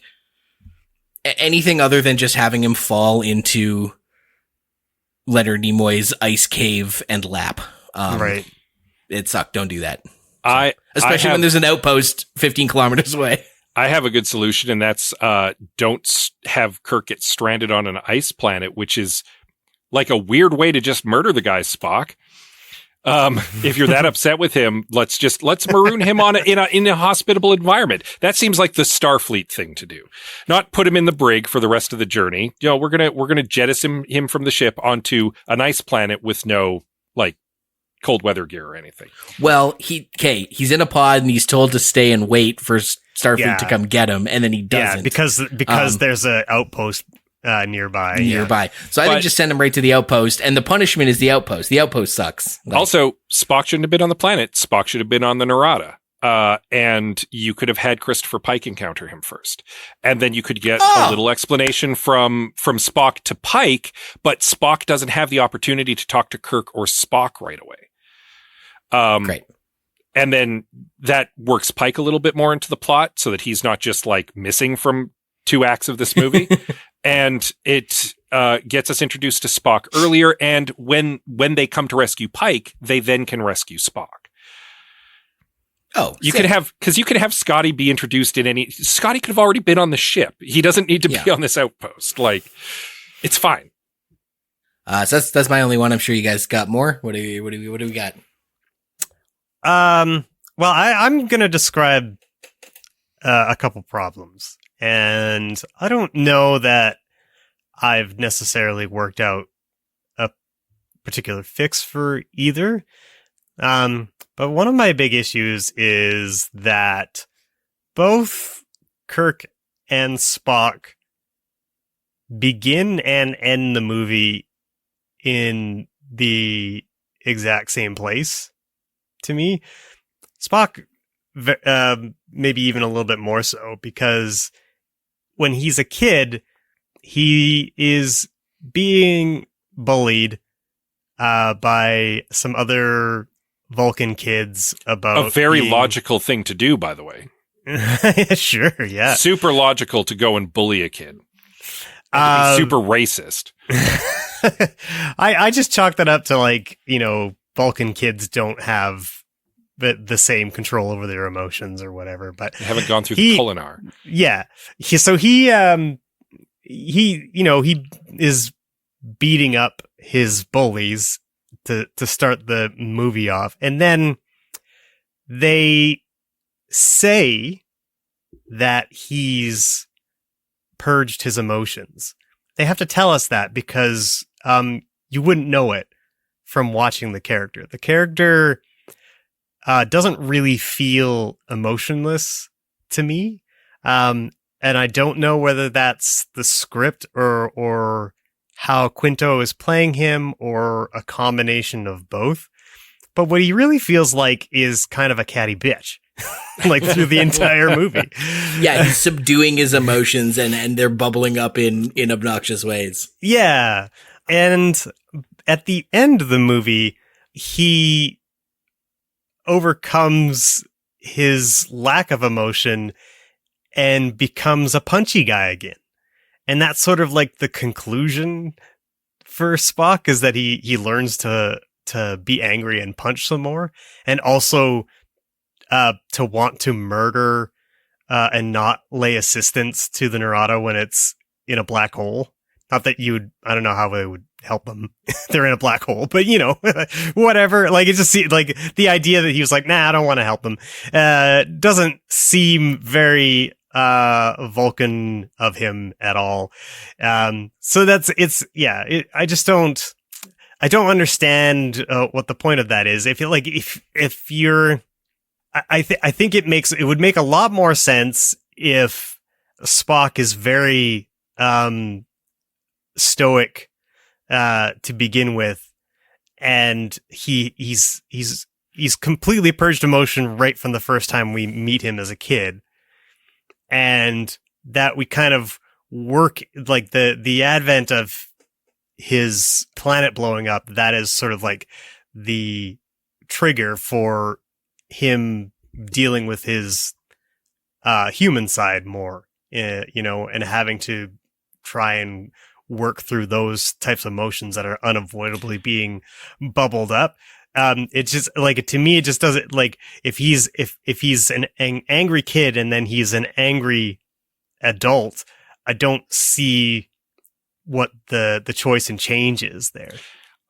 Speaker 2: anything other than just having him fall into Leonard Nimoy's ice cave and lap.
Speaker 3: Right.
Speaker 2: It sucked. Don't do that.
Speaker 1: Especially
Speaker 2: when there's an outpost 15 kilometers away.
Speaker 1: I have a good solution, and that's don't have Kirk get stranded on an ice planet, which is like a weird way to just murder the guy, Spock. If you're that upset with him, let's maroon him in a hospitable environment. That seems like the Starfleet thing to do. Not put him in the brig for the rest of the journey. We're gonna jettison him from the ship onto an ice planet with no cold weather gear or anything.
Speaker 2: Well, he's in a pod and he's told to stay and wait for Starfleet to come get him, and then he doesn't.
Speaker 3: Yeah, because there's an outpost nearby.
Speaker 2: So I think just send him right to the outpost, and the punishment is the outpost. The outpost sucks.
Speaker 1: Also, Spock shouldn't have been on the planet. Spock should have been on the Narada. And you could have had Christopher Pike encounter him first. And then you could get a little explanation from Spock to Pike, but Spock doesn't have the opportunity to talk to Kirk or Spock right away.
Speaker 2: Great.
Speaker 1: And then that works Pike a little bit more into the plot so that he's not just like missing from 2 acts of this movie. And it gets us introduced to Spock earlier. And when they come to rescue Pike, they then can rescue Spock.
Speaker 2: Oh,
Speaker 1: you could have Scotty be introduced Scotty could have already been on the ship. He doesn't need to be on this outpost. Like, it's fine.
Speaker 2: So that's my only one. I'm sure you guys got more. What do we got?
Speaker 3: Well, I'm going to describe a couple problems, and I don't know that I've necessarily worked out a particular fix for either. But one of my big issues is that both Kirk and Spock begin and end the movie in the exact same place. To me, Spock, maybe even a little bit more so, because when he's a kid, he is being bullied by some other Vulcan kids about
Speaker 1: a very logical thing to do, by the way.
Speaker 3: Sure, yeah.
Speaker 1: Super logical to go and bully a kid. And to be super racist.
Speaker 3: I just chalk that up to, like, Vulcan kids don't have the same control over their emotions or whatever, but
Speaker 1: they haven't gone through the Kulinar.
Speaker 3: Yeah. He is beating up his bullies to start the movie off. And then they say that he's purged his emotions. They have to tell us that because you wouldn't know it from watching the character. The character doesn't really feel emotionless to me. And I don't know whether that's the script or how Quinto is playing him, or a combination of both. But what he really feels like is kind of a catty bitch, like through the entire movie.
Speaker 2: Yeah, he's subduing his emotions and they're bubbling up in obnoxious ways.
Speaker 3: Yeah. And at the end of the movie, he overcomes his lack of emotion and becomes a punchy guy again. And that's sort of like the conclusion for Spock, is that he learns to be angry and punch some more, and also to want to murder and not lay assistance to the Narada when it's in a black hole. Not that I don't know how it would help them. They're in a black hole, but whatever. Like, it just like the idea that he was like, nah, I don't want to help them, doesn't seem very Vulcan of him at all. So I just I don't understand what the point of that is. I feel like if you're, I think it would make a lot more sense if Spock is very stoic to begin with, and he's completely purged emotion right from the first time we meet him as a kid. And that we kind of work, like the advent of his planet blowing up, that is sort of like the trigger for him dealing with his human side more, and having to try and work through those types of emotions that are unavoidably being bubbled up. It's just like, to me, it just doesn't, like, if he's an angry kid and then he's an angry adult, I don't see what the choice and change is there.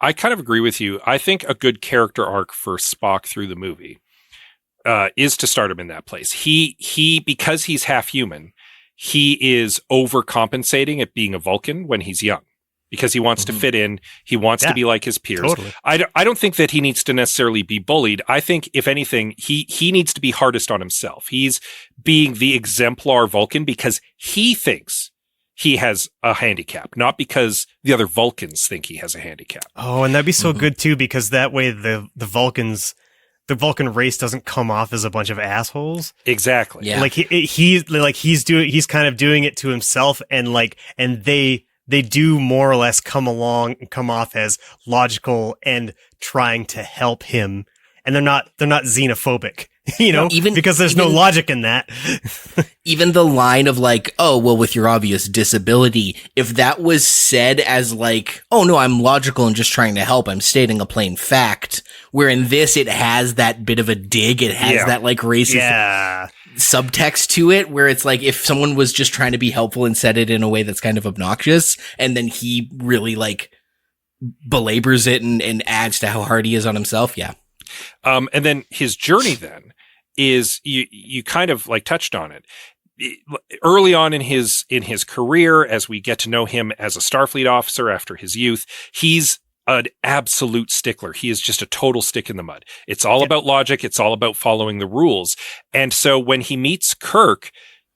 Speaker 1: I kind of agree with you. I think a good character arc for Spock through the movie is to start him in that place. He because he's half human, he is overcompensating at being a Vulcan when he's young, because he wants to fit in. He wants to be like his peers.
Speaker 3: Totally.
Speaker 1: I don't think that he needs to necessarily be bullied. I think, if anything, he needs to be hardest on himself. He's being the exemplar Vulcan because he thinks he has a handicap, not because the other Vulcans think he has a handicap.
Speaker 3: Oh, and that'd be so good too, because that way the Vulcan race doesn't come off as a bunch of assholes.
Speaker 1: Exactly.
Speaker 2: Yeah.
Speaker 3: Like he's kind of doing it to himself, and they do more or less come off as logical and trying to help him, and they're not xenophobic. Because there's no logic in that.
Speaker 2: Even the line of like, oh, well, with your obvious disability, if that was said as like, oh no, I'm logical and just trying to help, I'm stating a plain fact, where in this it has that bit of a dig, it has that like racist subtext to it, where it's like if someone was just trying to be helpful and said it in a way that's kind of obnoxious, and then he really like belabors it and adds to how hard he is on himself. Yeah.
Speaker 1: And then his journey then is, you kind of like touched on it. Early on in his career, as we get to know him as a Starfleet officer after his youth, he's an absolute stickler. He is just a total stick in the mud. It's all about logic. It's all about following the rules. And so when he meets Kirk,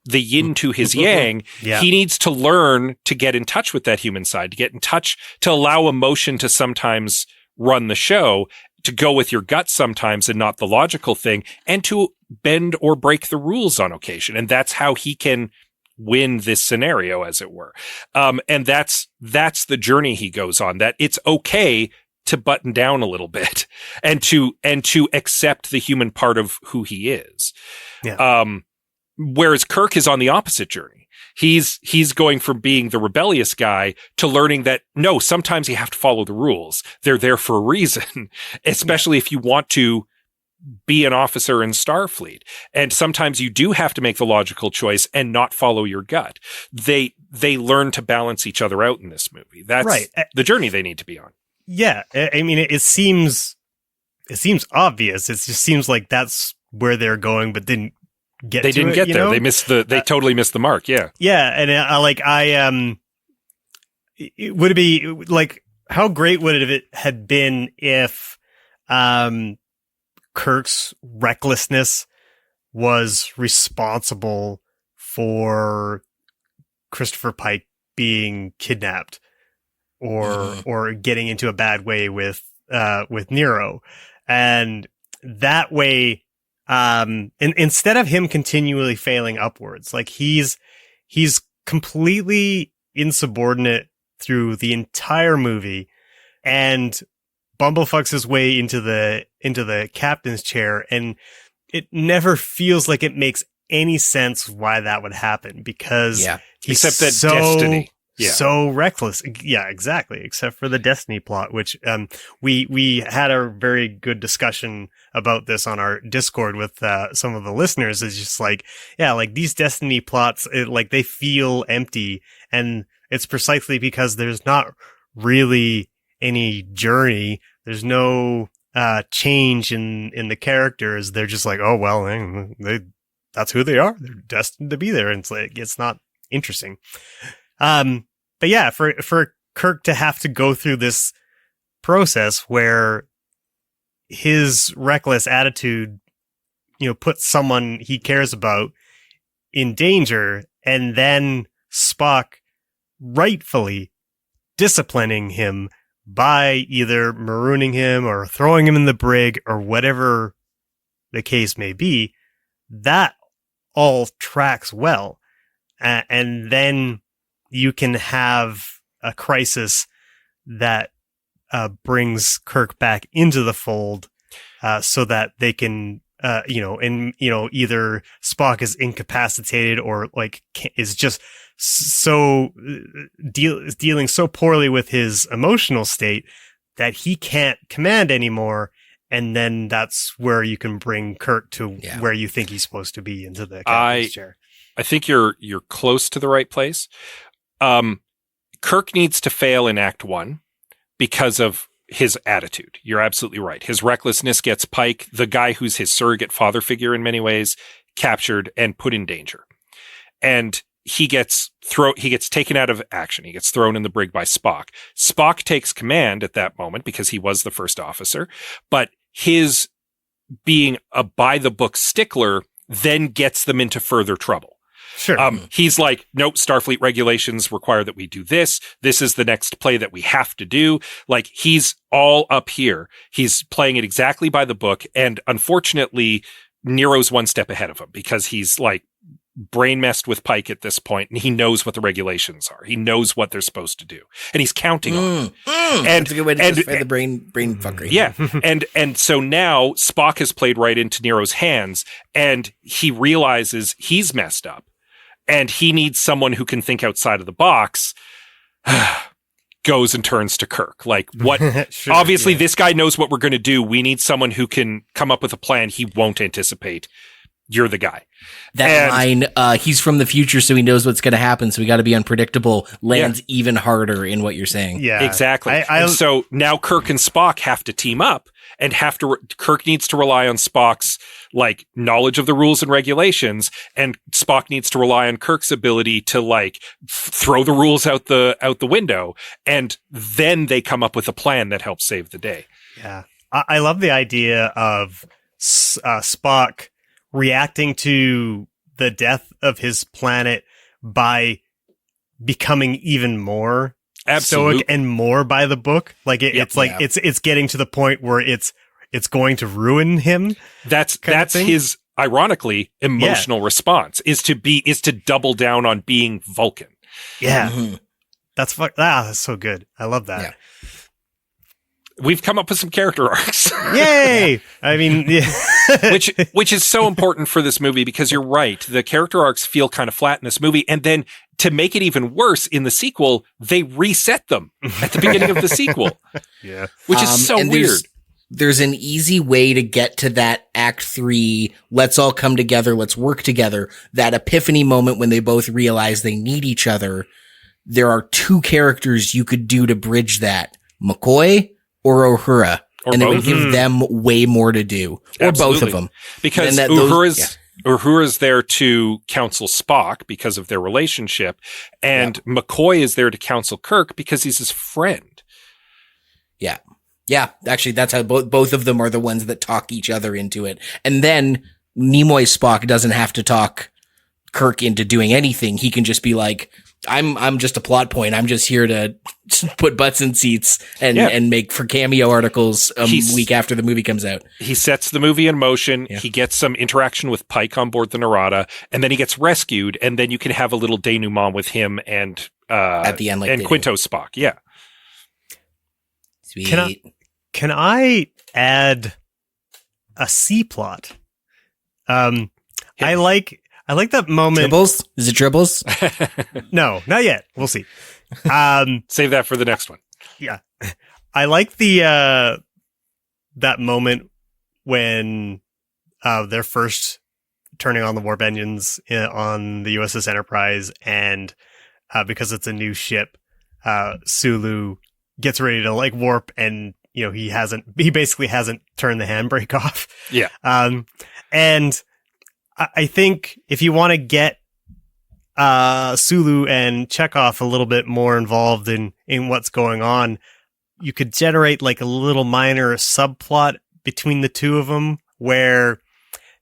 Speaker 1: the yin to his yang, he needs to learn to get in touch with that human side, to get in touch, to allow emotion to sometimes run the show, to go with your gut sometimes and not the logical thing, and to bend or break the rules on occasion. And that's how he can win this scenario, as it were. And that's the journey he goes on, that it's okay to button down a little bit and to accept the human part of who he is. Yeah. Whereas Kirk is on the opposite journey. He's going from being the rebellious guy to learning that, no, sometimes you have to follow the rules. They're there for a reason, especially if you want to be an officer in Starfleet. And sometimes you do have to make the logical choice and not follow your gut. They learn to balance each other out in this movie. That's the journey they need to be on. Yeah.
Speaker 3: I mean, it seems obvious. It just seems like that's where they're going, but didn't get
Speaker 1: there. They totally missed the mark. Yeah.
Speaker 3: Yeah. And would it be like, how great would it have been if, Kirk's recklessness was responsible for Christopher Pike being kidnapped or getting into a bad way with Nero. And that way, instead of him continually failing upwards, like he's completely insubordinate through the entire movie and bumblefucks his way into the captain's chair, and it never feels like it makes any sense why that would happen, because he's
Speaker 1: except that destiny.
Speaker 3: Yeah. So reckless. Yeah, exactly. Except for the destiny plot, which we had a very good discussion about this on our Discord with some of the listeners. It's just like, yeah, like these destiny plots, like they feel empty, and it's precisely because there's not really any journey. There's no change in the characters. They're just like, oh well, that's who they are. They're destined to be there, and it's like it's not interesting. But yeah, for Kirk to have to go through this process where his reckless attitude, puts someone he cares about in danger, and then Spock rightfully disciplining him by either marooning him or throwing him in the brig or whatever the case may be, that all tracks well. And then you can have a crisis that brings Kirk back into the fold, so that they can, either Spock is incapacitated or like is just so dealing so poorly with his emotional state that he can't command anymore. And then that's where you can bring Kirk to where you think he's supposed to be, into the captain's chair.
Speaker 1: I think you're close to the right place. Kirk needs to fail in Act 1 because of his attitude. You're absolutely right. His recklessness gets Pike, the guy who's his surrogate father figure in many ways, captured and put in danger. And he gets taken out of action. He gets thrown in the brig by Spock. Spock takes command at that moment because he was the first officer, but his being a by the book stickler then gets them into further trouble.
Speaker 3: Sure.
Speaker 1: He's like, nope, Starfleet regulations require that we do this. This is the next play that we have to do. Like, he's all up here. He's playing it exactly by the book. And unfortunately, Nero's one step ahead of him because he's like brain messed with Pike at this point, and he knows what the regulations are. He knows what they're supposed to do, and he's counting on them.
Speaker 2: And that's a good way to justify the brain fuckery.
Speaker 1: Yeah. and so now Spock has played right into Nero's hands, and he realizes he's messed up. And he needs someone who can think outside of the box. Goes and turns to Kirk. Like, what? Sure, obviously, this guy knows what we're going to do. We need someone who can come up with a plan he won't anticipate. You're the guy.
Speaker 2: That line, he's from the future, so he knows what's going to happen. So we got to be unpredictable. Lands even harder in what you're saying.
Speaker 3: Yeah,
Speaker 1: exactly. And so now Kirk and Spock have to team up, and Kirk needs to rely on Spock's like knowledge of the rules and regulations, and Spock needs to rely on Kirk's ability to like throw the rules out the window, and then they come up with a plan that helps save the day.
Speaker 3: Yeah, I love the idea of Spock reacting to the death of his planet by becoming even more stoic and more by the book. Like it's getting to the point where it's going to ruin him. That's
Speaker 1: his ironically emotional response is to double down on being Vulcan.
Speaker 3: Yeah. Mm-hmm. That's so good. I love that.
Speaker 1: Yeah. We've come up with some character arcs.
Speaker 3: Yay! I mean, yeah.
Speaker 1: which is so important for this movie because you're right. The character arcs feel kind of flat in this movie. And then to make it even worse in the sequel, they reset them at the beginning of the sequel.
Speaker 3: Yeah.
Speaker 1: Which is so weird.
Speaker 2: There's an easy way to get to that Act 3, let's all come together, let's work together, that epiphany moment when they both realize they need each other. There are two characters you could do to bridge that. McCoy or Uhura. And it would give them way more to do. Or both of them.
Speaker 1: Because Uhura's there to counsel Spock because of their relationship. And McCoy is there to counsel Kirk because he's his friend.
Speaker 2: Yeah. Yeah. Actually, that's how both of them are the ones that talk each other into it. And then Nimoy Spock doesn't have to talk Kirk into doing anything. He can just be like, I'm just a plot point. I'm just here to put butts in seats and make for cameo articles week after the movie comes out.
Speaker 1: He sets the movie in motion. Yeah. He gets some interaction with Pike on board the Narada, and then he gets rescued. And then you can have a little denouement with him and
Speaker 2: at the end,
Speaker 1: and Quinto Spock. Yeah.
Speaker 2: Sweet.
Speaker 3: Can I add a C plot? I like that moment.
Speaker 2: Tribbles? Is it Tribbles?
Speaker 3: No, not yet. We'll see.
Speaker 1: Save that for the next one.
Speaker 3: Yeah. I like the that moment when they're first turning on the warp engines on the USS Enterprise, and because it's a new ship, Sulu gets ready to like warp, and he basically hasn't turned the handbrake off.
Speaker 1: Yeah.
Speaker 3: And I think if you want to get Sulu and Chekhov a little bit more involved in what's going on, you could generate like a little minor subplot between the two of them where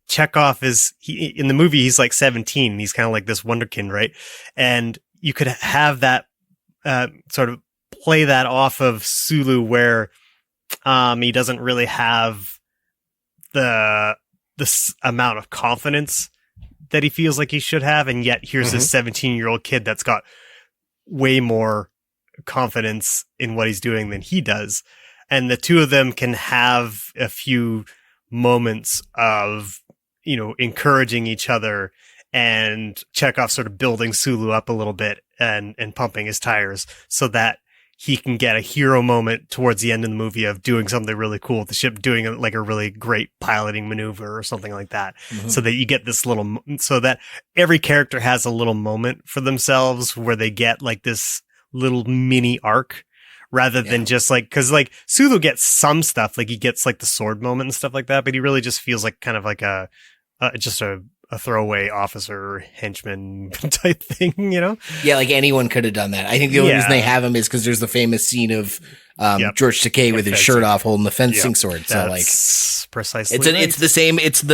Speaker 3: Chekhov in the movie, he's like 17. He's kind of like this wonderkind, right? And you could have that sort of play that off of Sulu where he doesn't really have this amount of confidence that he feels like he should have, and yet here's this 17-year-old kid that's got way more confidence in what he's doing than he does, and the two of them can have a few moments of encouraging each other, and Chekhov sort of building Sulu up a little bit and pumping his tires so that he can get a hero moment towards the end of the movie of doing something really cool with the ship, doing like a really great piloting maneuver or something like that. So that you get this so that every character has a little moment for themselves where they get like this little mini arc rather than just like, cause like Sulu gets some stuff, like he gets like the sword moment and stuff like that, but he really just feels like kind of like just a a throwaway officer henchman type thing, you know?
Speaker 2: Yeah, like anyone could have done that. I think the only reason they have him is because there's the famous scene of George Takei with his shirt off holding the fencing sword. So
Speaker 3: That's precisely
Speaker 2: it's the same. It's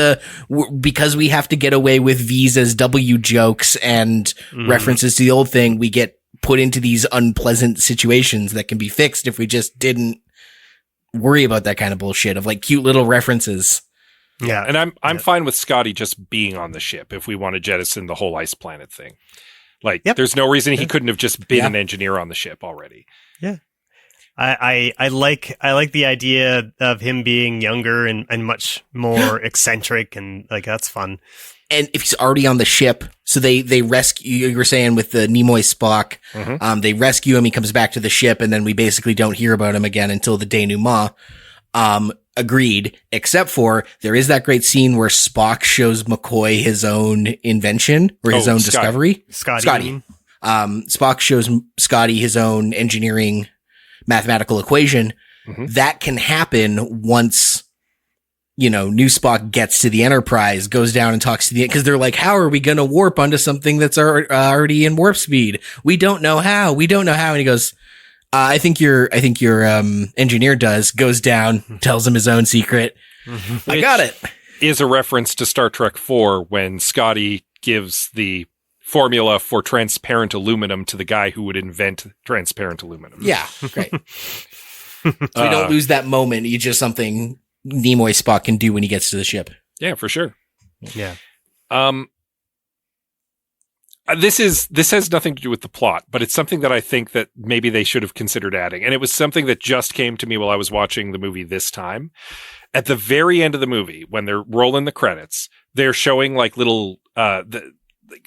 Speaker 2: because we have to get away with V's as W jokes and references to the old thing, we get put into these unpleasant situations that can be fixed if we just didn't worry about that kind of bullshit of like cute little references.
Speaker 1: Yeah, and I'm fine with Scotty just being on the ship if we want to jettison the whole ice planet thing. Like, there's no reason he couldn't have just been an engineer on the ship already.
Speaker 3: Yeah. I like the idea of him being younger and much more eccentric, and like that's fun.
Speaker 2: And if he's already on the ship, so they rescue, you were saying with the Nimoy Spock, they rescue him, he comes back to the ship, and then we basically don't hear about him again until the denouement. Agreed, except for there is that great scene where Spock shows McCoy his own invention or his own discovery. Scotty. Spock shows Scotty his own engineering mathematical equation. That can happen once, you know, new Spock gets to the Enterprise, goes down and talks to because they're like, how are we going to warp onto something that's already in warp speed? We don't know how. And he goes, I think your engineer goes down, tells him his own secret. I got it.
Speaker 1: Is a reference to Star Trek 4 when Scotty gives the formula for transparent aluminum to the guy who would invent transparent aluminum.
Speaker 2: Yeah, great. So we don't lose that moment. It's just something Nimoy Spock can do when he gets to the ship.
Speaker 1: Yeah, for sure.
Speaker 3: Yeah.
Speaker 1: This has nothing to do with the plot, but it's something that I think that maybe they should have considered adding. And it was something that just came to me while I was watching the movie this time. At the very end of the movie, when they're rolling the credits, they're showing like little,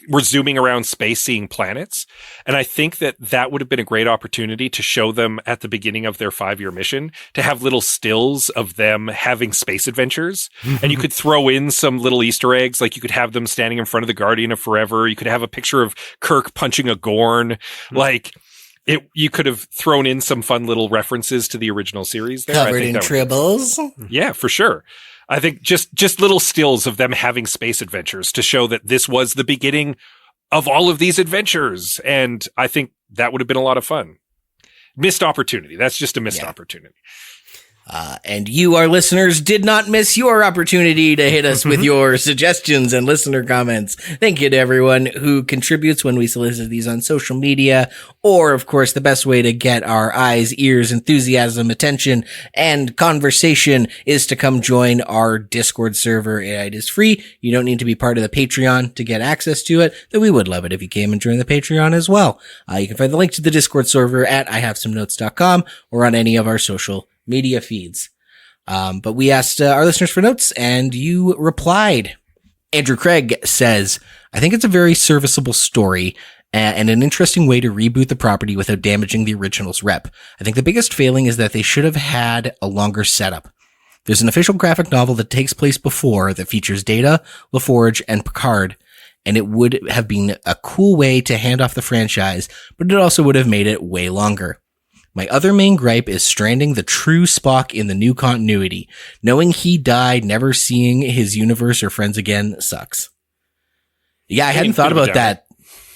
Speaker 1: we're zooming around space, seeing planets. And I think that would have been a great opportunity to show them at the beginning of their 5-year mission, to have little stills of them having space adventures. And you could throw in some little Easter eggs. Like you could have them standing in front of the Guardian of Forever. You could have a picture of Kirk punching a Gorn. You could have thrown in some fun little references to the original series there.
Speaker 2: Covered in tribbles.
Speaker 1: Yeah, for sure. I think just little stills of them having space adventures to show that this was the beginning of all of these adventures. And I think that would have been a lot of fun. Missed opportunity. That's just a missed opportunity.
Speaker 2: And you, our listeners, did not miss your opportunity to hit us with your suggestions and listener comments. Thank you to everyone who contributes when we solicit these on social media, or, of course, the best way to get our eyes, ears, enthusiasm, attention, and conversation is to come join our Discord server. It is free. You don't need to be part of the Patreon to get access to it, though we would love it if you came and joined the Patreon as well. You can find the link to the Discord server at ihavesomenotes.com or on any of our social media feeds. But we asked our listeners for notes, and you replied. Andrew Craig says, I think it's a very serviceable story and an interesting way to reboot the property without damaging the original's rep. I think the biggest failing is that they should have had a longer setup. There's an official graphic novel that takes place before that features Data, LaForge, and Picard, and it would have been a cool way to hand off the franchise, but it also would have made it way longer. My other main gripe is stranding the true Spock in the new continuity. Knowing he died, never seeing his universe or friends again sucks. Yeah, I hadn't thought about that.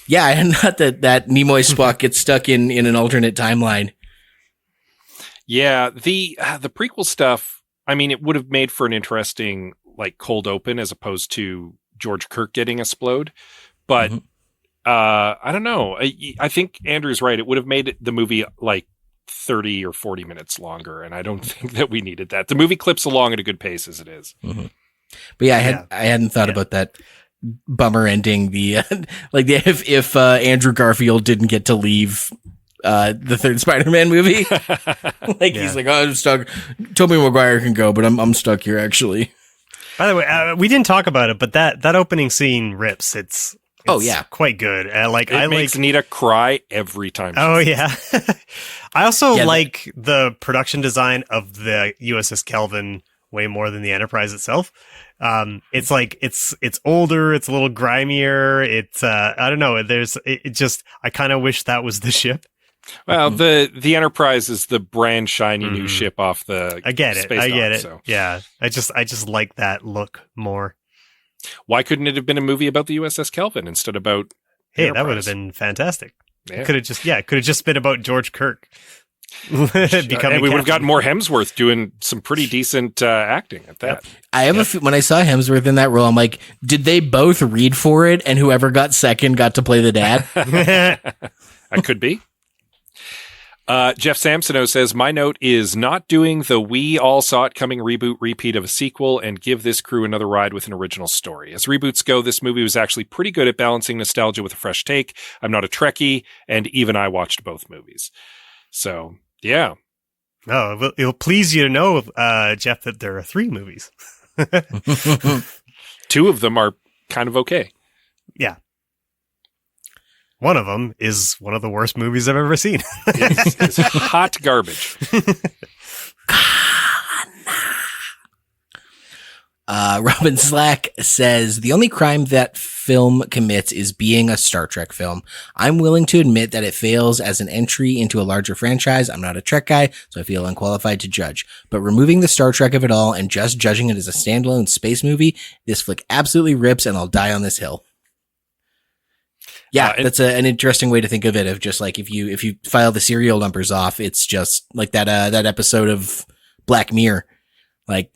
Speaker 2: Yeah, I hadn't thought that Nimoy Spock gets stuck in an alternate timeline.
Speaker 1: Yeah, the prequel stuff, I mean, it would have made for an interesting, like, cold open as opposed to George Kirk getting explode. But I don't know. I think Andrew's right. It would have made the movie, like, 30 or 40 minutes longer, and I don't think that we needed that. The movie clips along at a good pace as it is.
Speaker 2: But yeah, I hadn't thought about that bummer ending. If Andrew Garfield didn't get to leave the third Spider-Man movie, he's like, oh, I'm stuck. Tobey Maguire can go, but I'm stuck here actually.
Speaker 3: By the way, we didn't talk about it, but that opening scene rips. It's quite good.
Speaker 1: It makes Nita cry every time.
Speaker 3: Oh yeah. I also like the production design of the USS Kelvin way more than the Enterprise itself. It's like it's older, it's a little grimier. It's I don't know. I kind of wish that was the ship.
Speaker 1: Well, the Enterprise is the brand shiny new ship off the.
Speaker 3: I get it.
Speaker 1: Space
Speaker 3: I get
Speaker 1: dock,
Speaker 3: it.
Speaker 1: So.
Speaker 3: Yeah, I just like that look more.
Speaker 1: Why couldn't it have been a movie about the USS Kelvin instead about
Speaker 3: Hey,
Speaker 1: Enterprise?
Speaker 3: that would have been fantastic.
Speaker 1: Yeah.
Speaker 3: Could have just been about George Kirk.
Speaker 1: And we would have gotten more Hemsworth doing some pretty decent acting at that.
Speaker 2: I have when I saw Hemsworth in that role, I'm like, did they both read for it and whoever got second got to play the dad?
Speaker 1: That could be. Jeff Samsonow says, my note is not doing the we all saw it coming reboot repeat of a sequel and give this crew another ride with an original story. As reboots go, this movie was actually pretty good at balancing nostalgia with a fresh take. I'm not a Trekkie, and even I watched both movies. So, yeah.
Speaker 3: Oh, it'll please you to know, Jeff, that there are 3 movies.
Speaker 1: 2 of them are kind of okay.
Speaker 3: Yeah. One of them is one of the worst movies I've ever seen.
Speaker 1: It's hot garbage.
Speaker 2: Robin Slack says, the only crime that film commits is being a Star Trek film. I'm willing to admit that it fails as an entry into a larger franchise. I'm not a Trek guy, so I feel unqualified to judge. But removing the Star Trek of it all and just judging it as a standalone space movie, this flick absolutely rips and I'll die on this hill. Yeah, that's an interesting way to think of it. Of just like if you file the serial numbers off, it's just like that episode of Black Mirror, like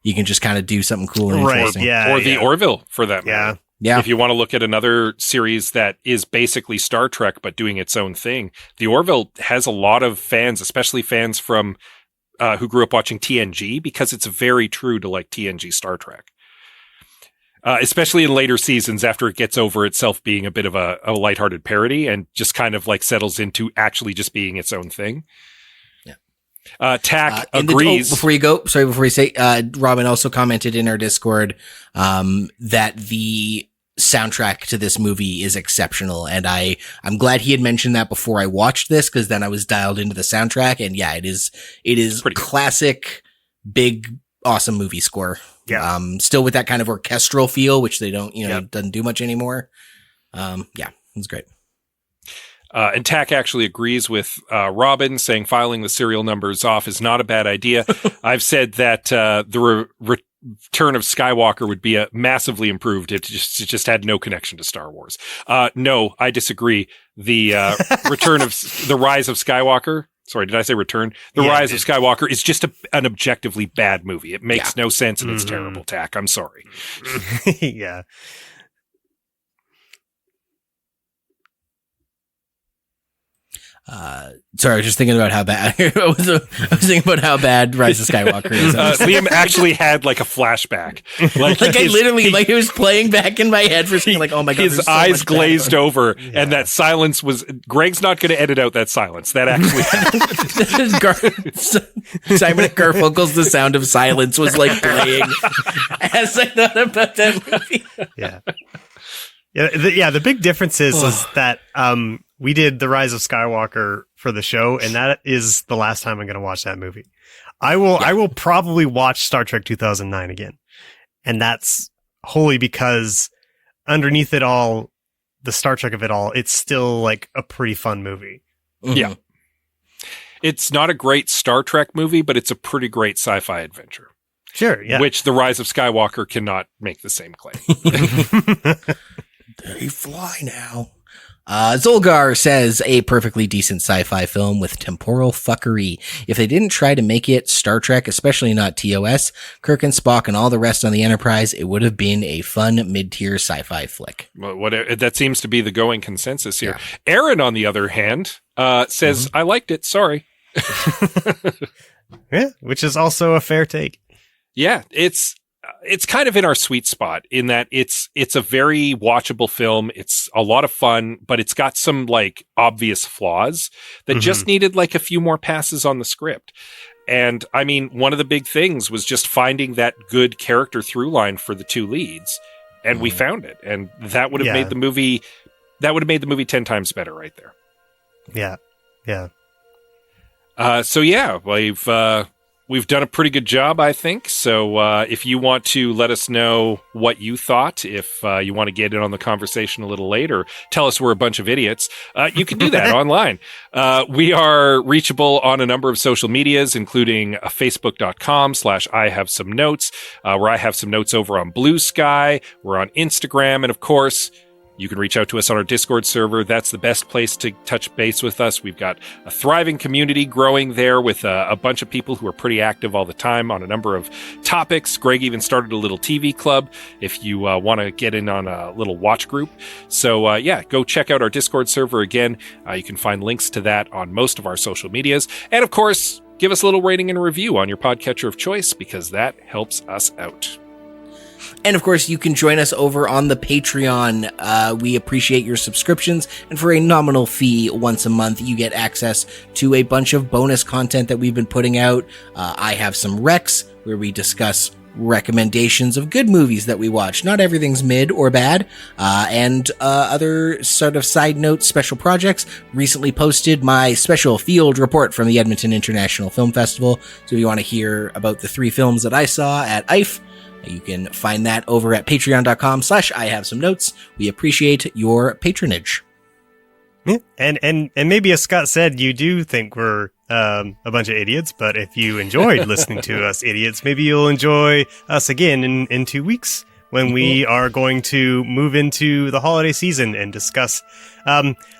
Speaker 2: you can just kind of do something cool and interesting.
Speaker 3: Yeah,
Speaker 1: or the Orville for that matter.
Speaker 2: Yeah.
Speaker 1: If you want to look at another series that is basically Star Trek but doing its own thing, the Orville has a lot of fans, especially fans from who grew up watching TNG, because it's very true to like TNG Star Trek. Especially in later seasons after it gets over itself being a bit of a lighthearted parody and just kind of like settles into actually just being its own thing. Yeah. Tack agrees.
Speaker 2: Before you say, Robin also commented in our Discord that the soundtrack to this movie is exceptional. And I'm glad he had mentioned that before I watched this, because then I was dialed into the soundtrack. And yeah, it is pretty classic, big, awesome movie score.
Speaker 3: Yeah.
Speaker 2: Still with that kind of orchestral feel, which they don't, doesn't do much anymore. Yeah, it's great.
Speaker 1: And Tack actually agrees with Robin, saying filing the serial numbers off is not a bad idea. I've said that the Return of Skywalker would be massively improved. It just had no connection to Star Wars. No, I disagree. The the Rise of Skywalker. Sorry, did I say Return? The Rise of Skywalker is just an objectively bad movie. It makes no sense and it's terrible, Tack. I'm sorry.
Speaker 3: Yeah.
Speaker 2: Sorry, I was just thinking about how bad I was thinking about how bad Rise of Skywalker is.
Speaker 1: Liam actually had like a flashback.
Speaker 2: Like I literally, like it was playing back in my head for something like, oh my God.
Speaker 1: His eyes glazed over and that silence was, Greg's not going to edit out that silence. That actually
Speaker 2: Simon and Garfunkel's The Sound of Silence was like playing as I thought about that movie.
Speaker 3: Yeah. The big difference is that we did The Rise of Skywalker for the show, and that is the last time I'm going to watch that movie. I will probably watch Star Trek 2009 again. And that's wholly because underneath it all, the Star Trek of it all, it's still like a pretty fun movie.
Speaker 2: Mm-hmm.
Speaker 1: Yeah. It's not a great Star Trek movie, but it's a pretty great sci-fi adventure.
Speaker 3: Sure, yeah.
Speaker 1: Which The Rise of Skywalker cannot make the same claim.
Speaker 2: They fly now. Zolgar says a perfectly decent sci-fi film with temporal fuckery. If they didn't try to make it Star Trek, especially not TOS, Kirk and Spock and all the rest on the Enterprise, it would have been a fun mid-tier sci-fi flick.
Speaker 1: Well, that seems to be the going consensus here. Yeah. Aaron, on the other hand, says, I liked it. Sorry.
Speaker 3: Yeah, which is also a fair take.
Speaker 1: Yeah, it's kind of in our sweet spot in that it's a very watchable film. It's a lot of fun, but it's got some like obvious flaws that just needed like a few more passes on the script. And I mean, one of the big things was just finding that good character through line for the two leads. And we found it. And that would have made the movie 10 times better right there.
Speaker 3: Yeah. Yeah.
Speaker 1: So yeah, we've we've done a pretty good job, I think. So if you want to let us know what you thought, if you want to get in on the conversation a little later, tell us we're a bunch of idiots, you can do that online. We are reachable on a number of social medias, including facebook.com/I have some notes, where I have some notes over on Blue Sky. We're on Instagram. And of course, you can reach out to us on our Discord server. That's the best place to touch base with us. We've got a thriving community growing there with a bunch of people who are pretty active all the time on a number of topics. Gregg even started a little TV club if you want to get in on a little watch group. So go check out our Discord server again. You can find links to that on most of our social medias. And of course, give us a little rating and review on your podcatcher of choice, because that helps us out.
Speaker 2: And of course, you can join us over on the Patreon. We appreciate your subscriptions, and for a nominal fee once a month, you get access to a bunch of bonus content that we've been putting out. I have some recs where we discuss recommendations of good movies that we watch. Not everything's mid or bad. And other sort of side notes, special projects. Recently posted my special field report from the Edmonton International Film Festival. So if you want to hear about the 3 films that I saw at IFE, you can find that over at patreon.com/I have some notes. We appreciate your patronage.
Speaker 3: Yeah. And maybe as Scott said, you do think we're a bunch of idiots, but if you enjoyed listening to us idiots, maybe you'll enjoy us again in 2 weeks when we are going to move into the holiday season and discuss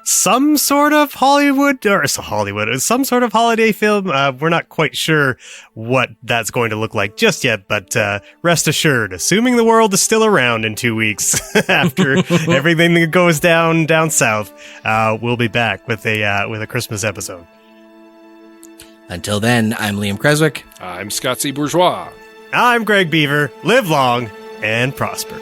Speaker 3: some sort of some sort of holiday film. We're not quite sure what that's going to look like just yet, but rest assured, assuming the world is still around in 2 weeks after everything that goes down south, we'll be back with a Christmas episode.
Speaker 2: Until then, I'm Liam Creswick.
Speaker 1: I'm Scott C. Bourgeois.
Speaker 3: I'm Gregg Beaver. Live long and prosper.